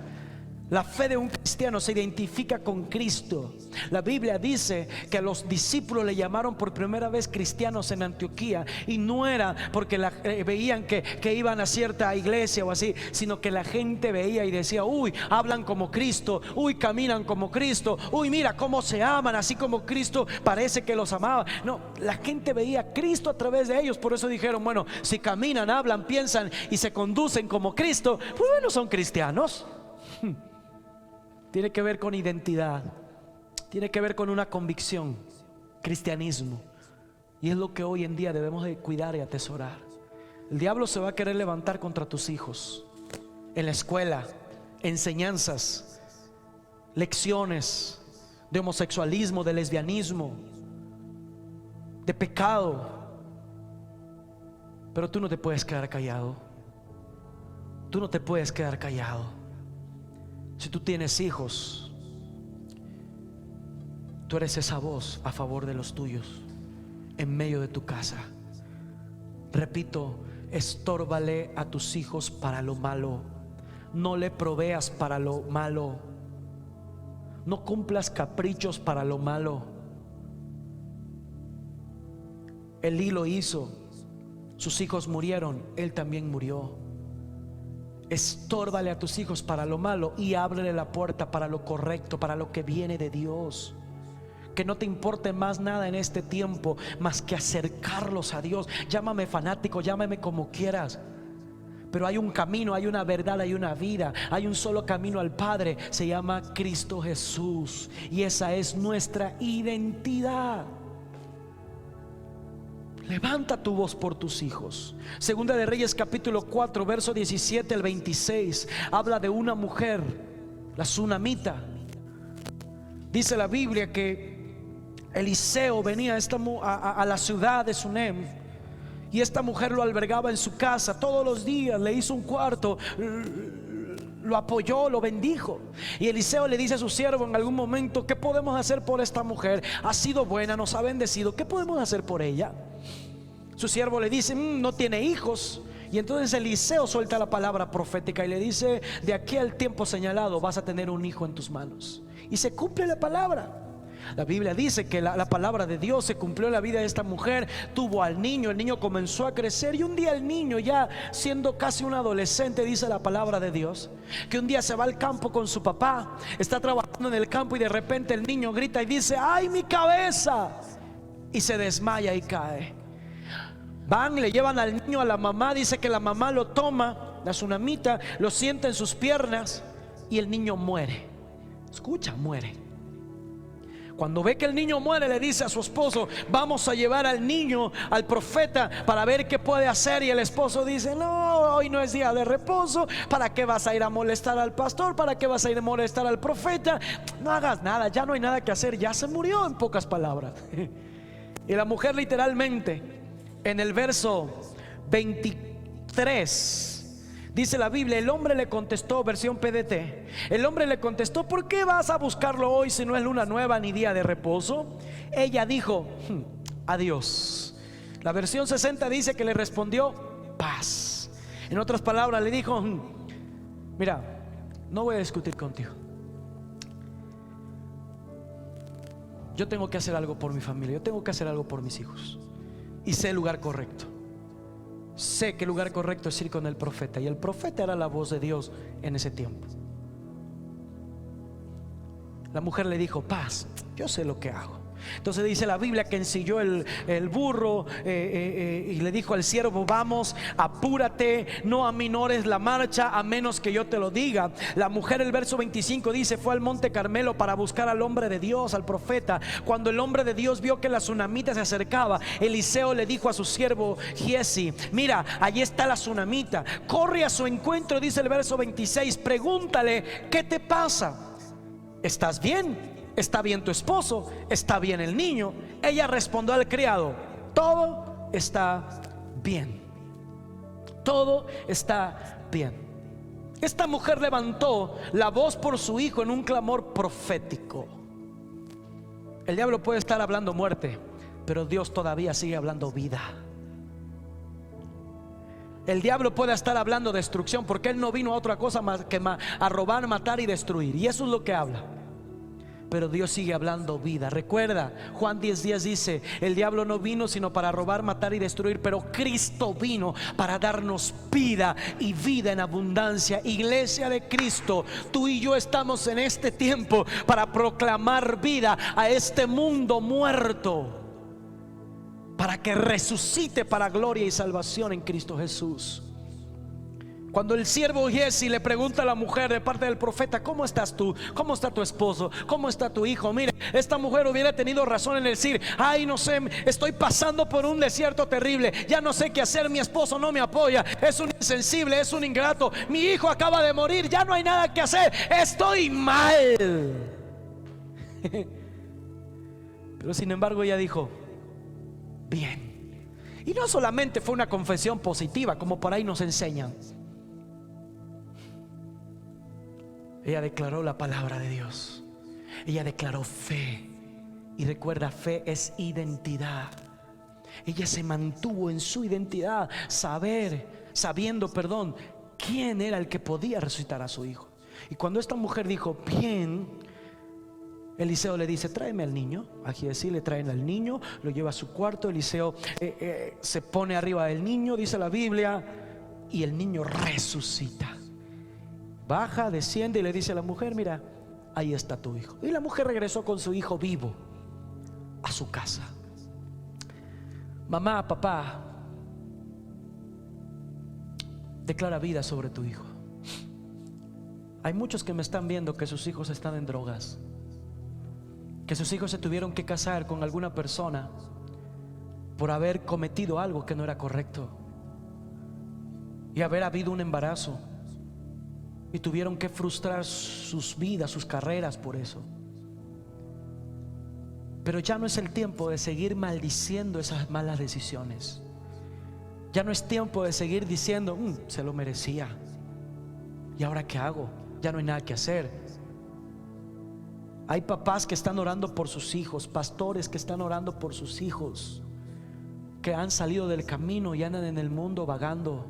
La fe de un cristiano se identifica con Cristo. La Biblia dice que a los discípulos le llamaron por primera vez cristianos en Antioquía, y no era porque veían que iban a cierta iglesia o así, sino que la gente veía y decía: uy, hablan como Cristo, uy, caminan como Cristo, uy, mira cómo se aman, así como Cristo parece que los amaba. No, la gente veía a Cristo a través de ellos. Por eso dijeron: bueno, si caminan, hablan, piensan y se conducen como Cristo, pues bueno, son cristianos. Tiene que ver con identidad, tiene que ver con una convicción, cristianismo. Y es lo que hoy en día debemos de cuidar y atesorar. El diablo se va a querer levantar contra tus hijos en la escuela, enseñanzas, lecciones de homosexualismo, de lesbianismo, de pecado. Pero tú no te puedes quedar callado. Tú no te puedes quedar callado. Si tú tienes hijos, tú eres esa voz a favor de los tuyos en medio de tu casa. Repito, estórbale a tus hijos para lo malo. No le proveas para lo malo. No cumplas caprichos para lo malo. Elí lo hizo. Sus hijos murieron, él también murió. Estórbale a tus hijos para lo malo y ábrele la puerta para lo correcto, para lo que viene de Dios. Que no te importe más nada en este tiempo más que acercarlos a Dios. Llámame fanático, llámame como quieras, pero hay un camino, hay una verdad, hay una vida. Hay un solo camino al Padre, se llama Cristo Jesús, y esa es nuestra identidad. Levanta tu voz por tus hijos. Segunda de Reyes capítulo 4 verso 17 al 26 habla de una mujer, la Sunamita. Dice la Biblia que Eliseo venía a la ciudad de Sunem, y esta mujer lo albergaba en su casa todos los días, le hizo un cuarto, lo apoyó, lo bendijo. Y Eliseo le dice a su siervo en algún momento: ¿qué podemos hacer por esta mujer? Ha sido buena, nos ha bendecido, ¿qué podemos hacer por ella? Su siervo le dice: no tiene hijos. Y entonces Eliseo suelta la palabra profética y le dice: de aquí al tiempo señalado vas a tener un hijo en tus manos. Y se cumple la palabra. La Biblia dice que la palabra de Dios se cumplió en la vida de esta mujer. Tuvo al niño, el niño comenzó a crecer, y un día el niño, ya siendo casi un adolescente, dice la palabra de Dios, que un día se va al campo con su papá. Está trabajando en el campo y de repente el niño grita y dice: ¡ay, mi cabeza! Y se desmaya y cae. Van, le llevan al niño a la mamá. Dice que la mamá lo toma, la Sunamita, lo sienta en sus piernas, y el niño muere. Escucha, muere. Cuando ve que el niño muere, le dice a su esposo: vamos a llevar al niño al profeta para ver qué puede hacer. Y el esposo dice: no, hoy no es día de reposo. ¿Para qué vas a ir a molestar al pastor? ¿Para qué vas a ir a molestar al profeta? No hagas nada, ya no hay nada que hacer, ya se murió, en pocas palabras. Y la mujer literalmente, en el verso 23, dice la Biblia: el hombre le contestó, versión PDT, el hombre le contestó: ¿por qué vas a buscarlo hoy si no es luna nueva ni día de reposo? Ella dijo: adiós. La versión 60 dice que le respondió: paz. En otras palabras, le dijo: mira, no voy a discutir contigo. Yo tengo que hacer algo por mi familia, yo tengo que hacer algo por mis hijos, y sé el lugar correcto. Sé que el lugar correcto es ir con el profeta, y el profeta era la voz de Dios en ese tiempo. La mujer le dijo: paz, yo sé lo que hago. Entonces dice la Biblia que ensilló el burro y le dijo al siervo: vamos, apúrate, no aminores la marcha a menos que yo te lo diga. La mujer, el verso 25 dice: fue al monte Carmelo para buscar al hombre de Dios, al profeta. Cuando el hombre de Dios vio que la Sunamita se acercaba, Eliseo le dijo a su siervo Giesi: mira, allí está la Sunamita, corre a su encuentro. Dice el verso 26: pregúntale, ¿qué te pasa? ¿Estás bien? ¿Está bien tu esposo? ¿Está bien el niño? Ella respondió al criado: todo está bien. Todo está bien. Esta mujer levantó la voz por su hijo en un clamor profético. El diablo puede estar hablando muerte, pero Dios todavía sigue hablando vida. El diablo puede estar hablando destrucción, porque él no vino a otra cosa más que a robar, matar y destruir, y eso es lo que habla. Pero Dios sigue hablando vida. Recuerda, Juan 10:10 dice: el diablo no vino sino para robar, matar y destruir, pero Cristo vino para darnos vida y vida en abundancia. Iglesia de Cristo, tú y yo estamos en este tiempo para proclamar vida a este mundo muerto, para que resucite para gloria y salvación en Cristo Jesús. Cuando el siervo Giesi le pregunta a la mujer de parte del profeta: ¿cómo estás tú? ¿Cómo está tu esposo? ¿Cómo está tu hijo? Mire, esta mujer hubiera tenido razón en decir: ay, no sé, estoy pasando por un desierto terrible, ya no sé qué hacer, mi esposo no me apoya, es un insensible, es un ingrato, mi hijo acaba de morir, ya no hay nada que hacer, estoy mal. Pero sin embargo ella dijo: bien. Y no solamente fue una confesión positiva como por ahí nos enseñan. Ella declaró la palabra de Dios. Ella declaró fe. Y recuerda, fe es identidad. Ella se mantuvo en su identidad, sabiendo quién era el que podía resucitar a su hijo. Y cuando esta mujer dijo: bien, Eliseo le dice: tráeme al niño. A Giesi le traen al niño, lo lleva a su cuarto. Eliseo se pone arriba del niño, dice la Biblia, y el niño resucita. Baja, desciende y le dice a la mujer: mira, ahí está tu hijo. Y la mujer regresó con su hijo vivo a su casa. Mamá, papá, declara vida sobre tu hijo. Hay muchos que me están viendo que sus hijos están en drogas, que sus hijos se tuvieron que casar con alguna persona por haber cometido algo que no era correcto y haber habido un embarazo, y tuvieron que frustrar sus vidas, sus carreras por eso. Pero ya no es el tiempo de seguir maldiciendo esas malas decisiones. Ya no es tiempo de seguir diciendo: se lo merecía, ¿y ahora qué hago? Ya no hay nada que hacer. Hay papás que están orando por sus hijos, pastores que están orando por sus hijos, que han salido del camino y andan en el mundo vagando.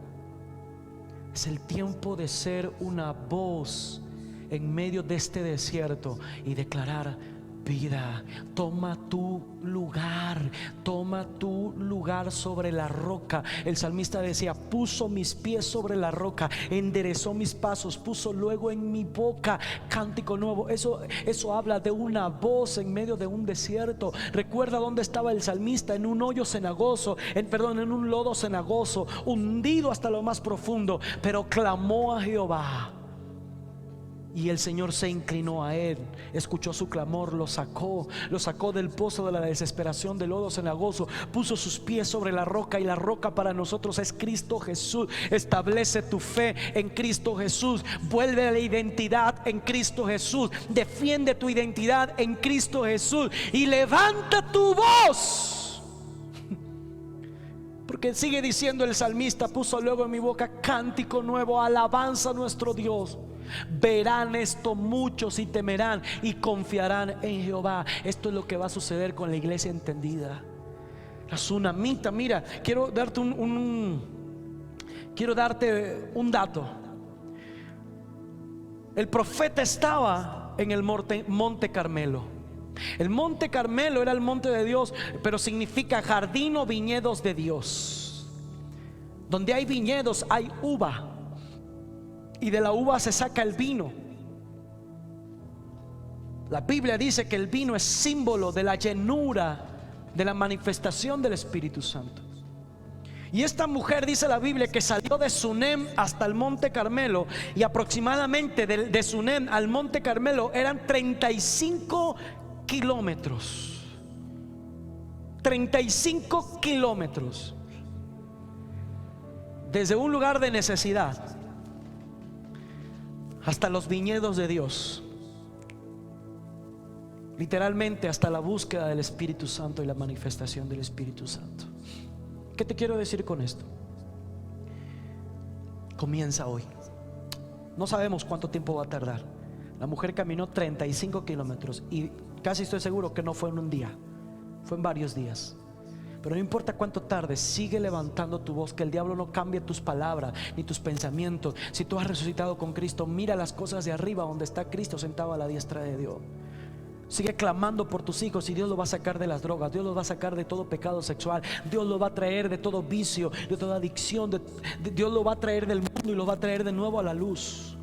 Es el tiempo de ser una voz en medio de este desierto y declarar vida. Toma tu lugar sobre la roca. El salmista decía: puso mis pies sobre la roca, enderezó mis pasos, puso luego en mi boca cántico nuevo. Eso habla de una voz en medio de un desierto. Recuerda dónde estaba el salmista: en un hoyo cenagoso, en un lodo cenagoso, hundido hasta lo más profundo, pero clamó a Jehová. Y el Señor se inclinó a él, escuchó su clamor, lo sacó del pozo de la desesperación, del lodo cenagoso, puso sus pies sobre la roca, y la roca para nosotros es Cristo Jesús. Establece tu fe en Cristo Jesús, vuelve a la identidad en Cristo Jesús, defiende tu identidad en Cristo Jesús y levanta tu voz. Porque sigue diciendo el salmista: puso luego en mi boca cántico nuevo, alabanza a nuestro Dios. Verán esto muchos y temerán y confiarán en Jehová. Esto es lo que va a suceder con la iglesia entendida. La tsunamita, mira, quiero darte un dato. El profeta estaba en el monte Carmelo. El monte Carmelo era el monte de Dios, pero significa jardín o viñedos de Dios. Donde hay viñedos hay uva, y de la uva se saca el vino. La Biblia dice que el vino es símbolo de la llenura, de la manifestación del Espíritu Santo. Y esta mujer, dice la Biblia, que salió de Sunem hasta el monte Carmelo, y aproximadamente de Sunem al monte Carmelo eran 35 kilómetros. 35 kilómetros. Desde un lugar de necesidad hasta los viñedos de Dios, literalmente hasta la búsqueda del Espíritu Santo y la manifestación del Espíritu Santo. ¿Qué te quiero decir con esto? Comienza hoy. No sabemos cuánto tiempo va a tardar. La mujer caminó 35 kilómetros y casi estoy seguro que no fue en un día, fue en varios días. Pero no importa cuánto tarde, sigue levantando tu voz, que el diablo no cambie tus palabras ni tus pensamientos. Si tú has resucitado con Cristo, mira las cosas de arriba, donde está Cristo sentado a la diestra de Dios. Sigue clamando por tus hijos y Dios los va a sacar de las drogas, Dios los va a sacar de todo pecado sexual, Dios los va a traer de todo vicio, de toda adicción, Dios los va a traer del mundo y los va a traer de nuevo a la luz.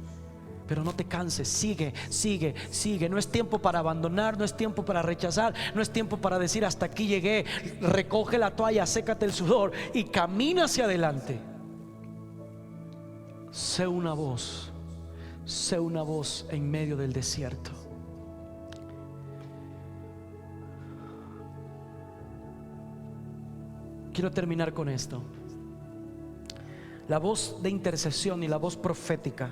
Pero no te canses, sigue, sigue, sigue. No es tiempo para abandonar, no es tiempo para rechazar, no es tiempo para decir hasta aquí llegué. Recoge la toalla, sécate el sudor y camina hacia adelante. Sé una voz en medio del desierto. Quiero terminar con esto. La voz de intercesión y la voz profética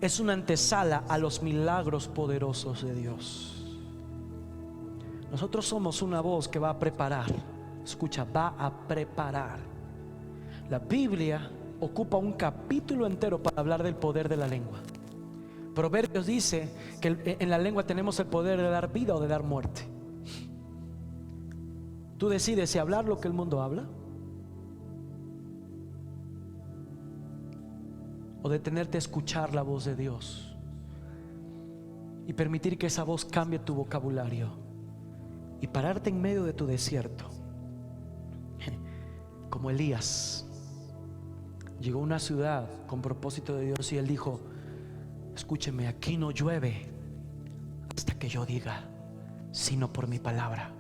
es una antesala a los milagros poderosos de Dios. Nosotros somos una voz que va a preparar. Escucha, va a preparar. La Biblia ocupa un capítulo entero para hablar del poder de la lengua. Proverbios dice que en la lengua tenemos el poder de dar vida o de dar muerte. Tú decides si hablar lo que el mundo habla o detenerte a escuchar la voz de Dios y permitir que esa voz cambie tu vocabulario y pararte en medio de tu desierto. Como Elías llegó a una ciudad con propósito de Dios y él dijo: escúcheme, aquí no llueve hasta que yo diga, sino por mi palabra.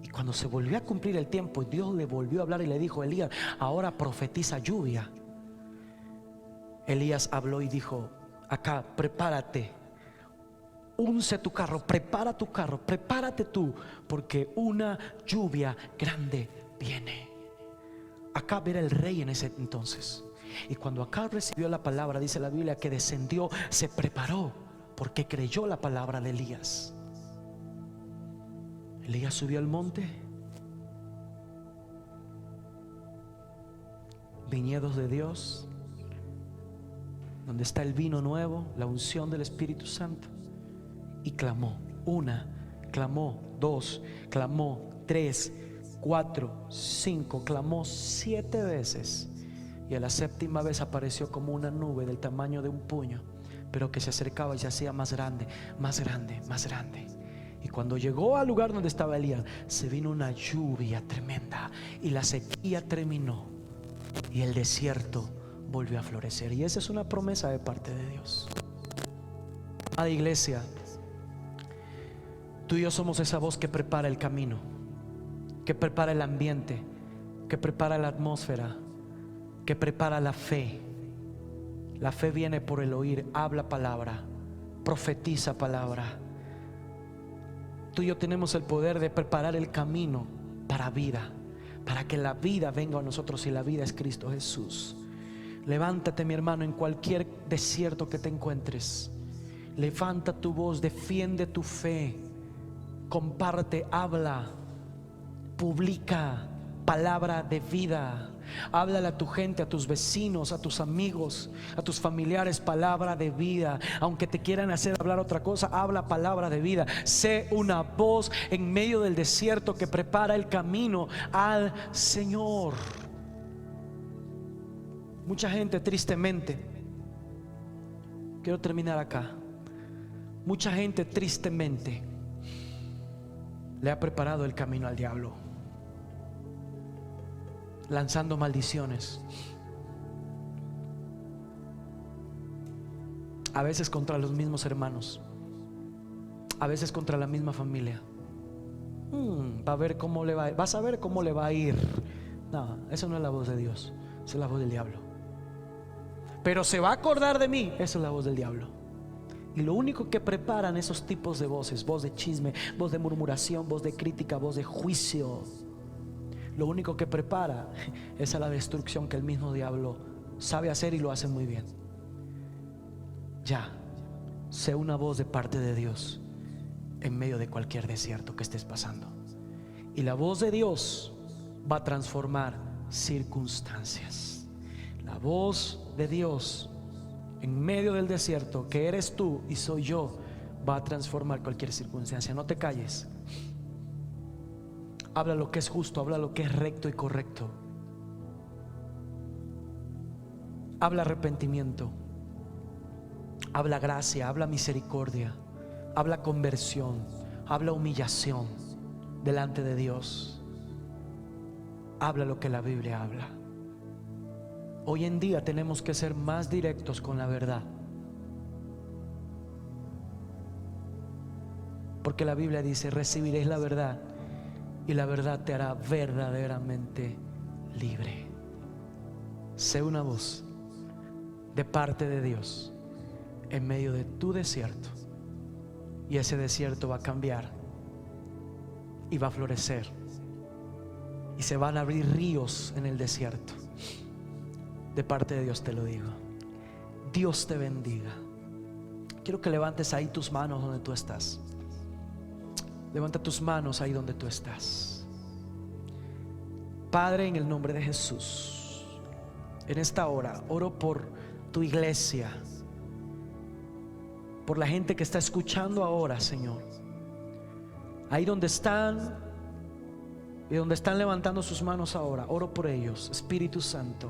Y cuando se volvió a cumplir el tiempo, Dios le volvió a hablar y le dijo: Elías, ahora profetiza lluvia. Elías habló y dijo: acá, prepárate, unce tu carro, prepara tu carro, prepárate tú, porque una lluvia grande viene. Acab era el rey en ese entonces, y cuando Acab recibió la palabra, dice la Biblia que descendió, se preparó, porque creyó la palabra de Elías. Elías subió al monte, viñedos de Dios, donde está el vino nuevo, la unción del Espíritu Santo, y clamó. Una, clamó dos, clamó tres, 4, 5, clamó 7 veces, y a la 7ª vez apareció como una nube del tamaño de un puño, pero que se acercaba y se hacía más grande, más grande, más grande. Y cuando llegó al lugar donde estaba Elías, se vino una lluvia tremenda y la sequía terminó y el desierto volvió a florecer. Y esa es una promesa de parte de Dios. Amada iglesia, tú y yo somos esa voz que prepara el camino, que prepara el ambiente, que prepara la atmósfera, que prepara la fe. La fe viene por el oír. Habla palabra, profetiza palabra. Tú y yo tenemos el poder de preparar el camino para vida, para que la vida venga a nosotros, y la vida es Cristo Jesús. Levántate, mi hermano, en cualquier desierto que te encuentres. Levanta tu voz, defiende tu fe, comparte, habla, publica palabra de vida. Háblale a tu gente, a tus vecinos, a tus amigos, a tus familiares, palabra de vida. Aunque te quieran hacer hablar otra cosa, habla palabra de vida. Sé una voz en medio del desierto que prepara el camino al Señor. Mucha gente, tristemente, quiero terminar acá, mucha gente tristemente le ha preparado el camino al diablo, lanzando maldiciones, a veces contra los mismos hermanos, a veces contra la misma familia. Va a ver cómo le va, vas a ver cómo le va a ir. No, esa no es la voz de Dios, esa es la voz del diablo. Pero se va a acordar de mí, esa es la voz del diablo. Y lo único que preparan esos tipos de voces, voz de chisme, voz de murmuración, voz de crítica, voz de juicio, lo único que prepara es a la destrucción que el mismo diablo sabe hacer y lo hace muy bien. Ya, sé una voz de parte de Dios en medio de cualquier desierto que estés pasando. Y la voz de Dios va a transformar circunstancias. La voz de Dios en medio del desierto, que eres tú y soy yo, va a transformar cualquier circunstancia. No te calles. Habla lo que es justo, habla lo que es recto y correcto. Habla arrepentimiento, habla gracia, habla misericordia, habla conversión, habla humillación delante de Dios. Habla lo que la Biblia habla. Hoy en día tenemos que ser más directos con la verdad, porque la Biblia dice: recibiréis la verdad y la verdad te hará verdaderamente libre. Sé una voz de parte de Dios en medio de tu desierto, y ese desierto va a cambiar y va a florecer, y se van a abrir ríos en el desierto. De parte de Dios te lo digo. Dios te bendiga. Quiero que levantes ahí tus manos donde tú estás. Levanta tus manos ahí donde tú estás. Padre, en el nombre de Jesús, en esta hora oro por tu iglesia, por la gente que está escuchando ahora, Señor. Ahí donde están y donde están levantando sus manos ahora, oro por ellos. Espíritu Santo,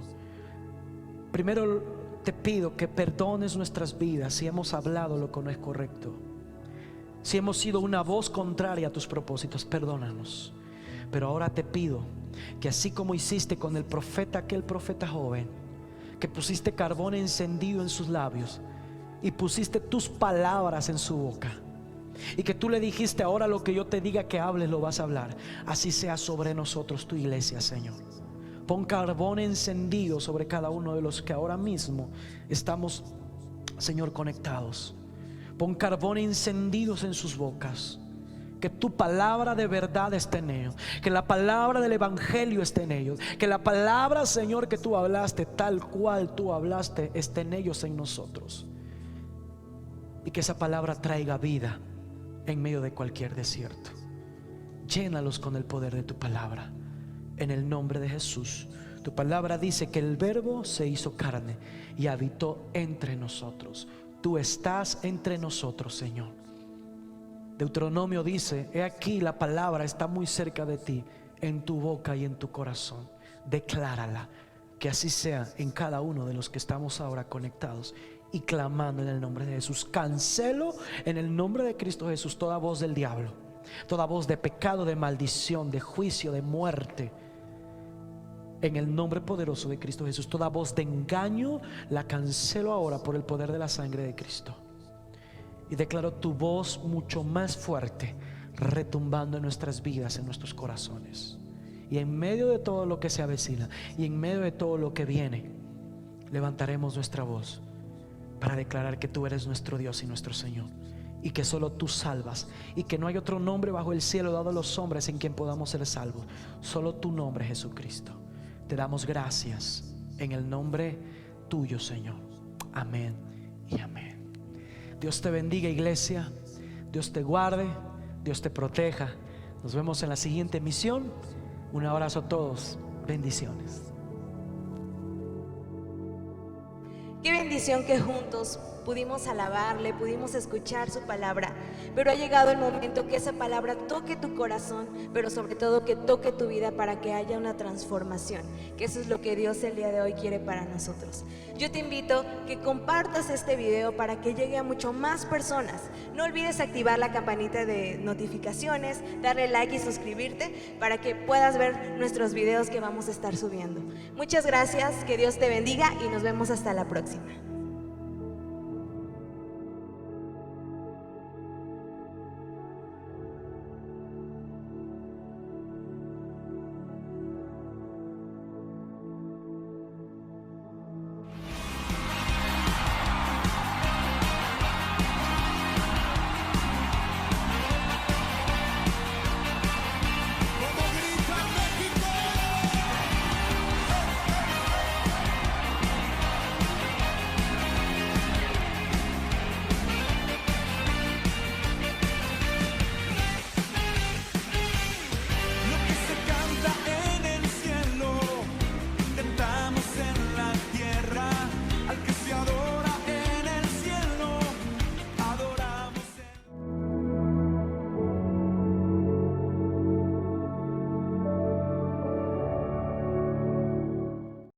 primero te pido que perdones nuestras vidas si hemos hablado lo que no es correcto, si hemos sido una voz contraria a tus propósitos. Perdónanos. Pero ahora te pido que así como hiciste con el profeta, aquel profeta joven, que pusiste carbón encendido en sus labios y pusiste tus palabras en su boca, y que tú le dijiste: ahora lo que yo te diga que hables lo vas a hablar. Así sea sobre nosotros, tu iglesia, Señor. Pon carbón encendido sobre cada uno de los que ahora mismo estamos, Señor, conectados. Pon carbón encendidos en sus bocas. Que tu palabra de verdad esté en ellos, que la palabra del evangelio esté en ellos, que la palabra, Señor, que tú hablaste, tal cual tú hablaste, esté en ellos, en nosotros. Y que esa palabra traiga vida en medio de cualquier desierto. Llénalos con el poder de tu palabra, en el nombre de Jesús. Tu palabra dice que el Verbo se hizo carne y habitó entre nosotros. Tú estás entre nosotros, Señor. Deuteronomio dice: he aquí, la palabra está muy cerca de ti, en tu boca y en tu corazón. Declárala. Que así sea en cada uno de los que estamos ahora conectados y clamando en el nombre de Jesús. Cancelo en el nombre de Cristo Jesús toda voz del diablo, toda voz de pecado, de maldición, de juicio, de muerte. En el nombre poderoso de Cristo Jesús, toda voz de engaño la cancelo ahora por el poder de la sangre de Cristo. Y declaro tu voz mucho más fuerte, retumbando en nuestras vidas, en nuestros corazones. Y en medio de todo lo que se avecina y en medio de todo lo que viene, levantaremos nuestra voz para declarar que tú eres nuestro Dios y nuestro Señor, y que solo tú salvas, y que no hay otro nombre bajo el cielo dado a los hombres en quien podamos ser salvos. Solo tu nombre, Jesucristo. Te damos gracias en el nombre tuyo, Señor. Amén y amén. Dios te bendiga, iglesia. Dios te guarde, Dios te proteja. Nos vemos en la siguiente misión. Un abrazo a todos. Bendiciones. Qué bendición que juntos pudimos alabarle, pudimos escuchar su palabra. Pero ha llegado el momento que esa palabra toque tu corazón, pero sobre todo que toque tu vida para que haya una transformación. Que eso es lo que Dios el día de hoy quiere para nosotros. Yo te invito que compartas este video para que llegue a mucho más personas. No olvides activar la campanita de notificaciones, darle like y suscribirte para que puedas ver nuestros videos que vamos a estar subiendo. Muchas gracias, que Dios te bendiga y nos vemos hasta la próxima.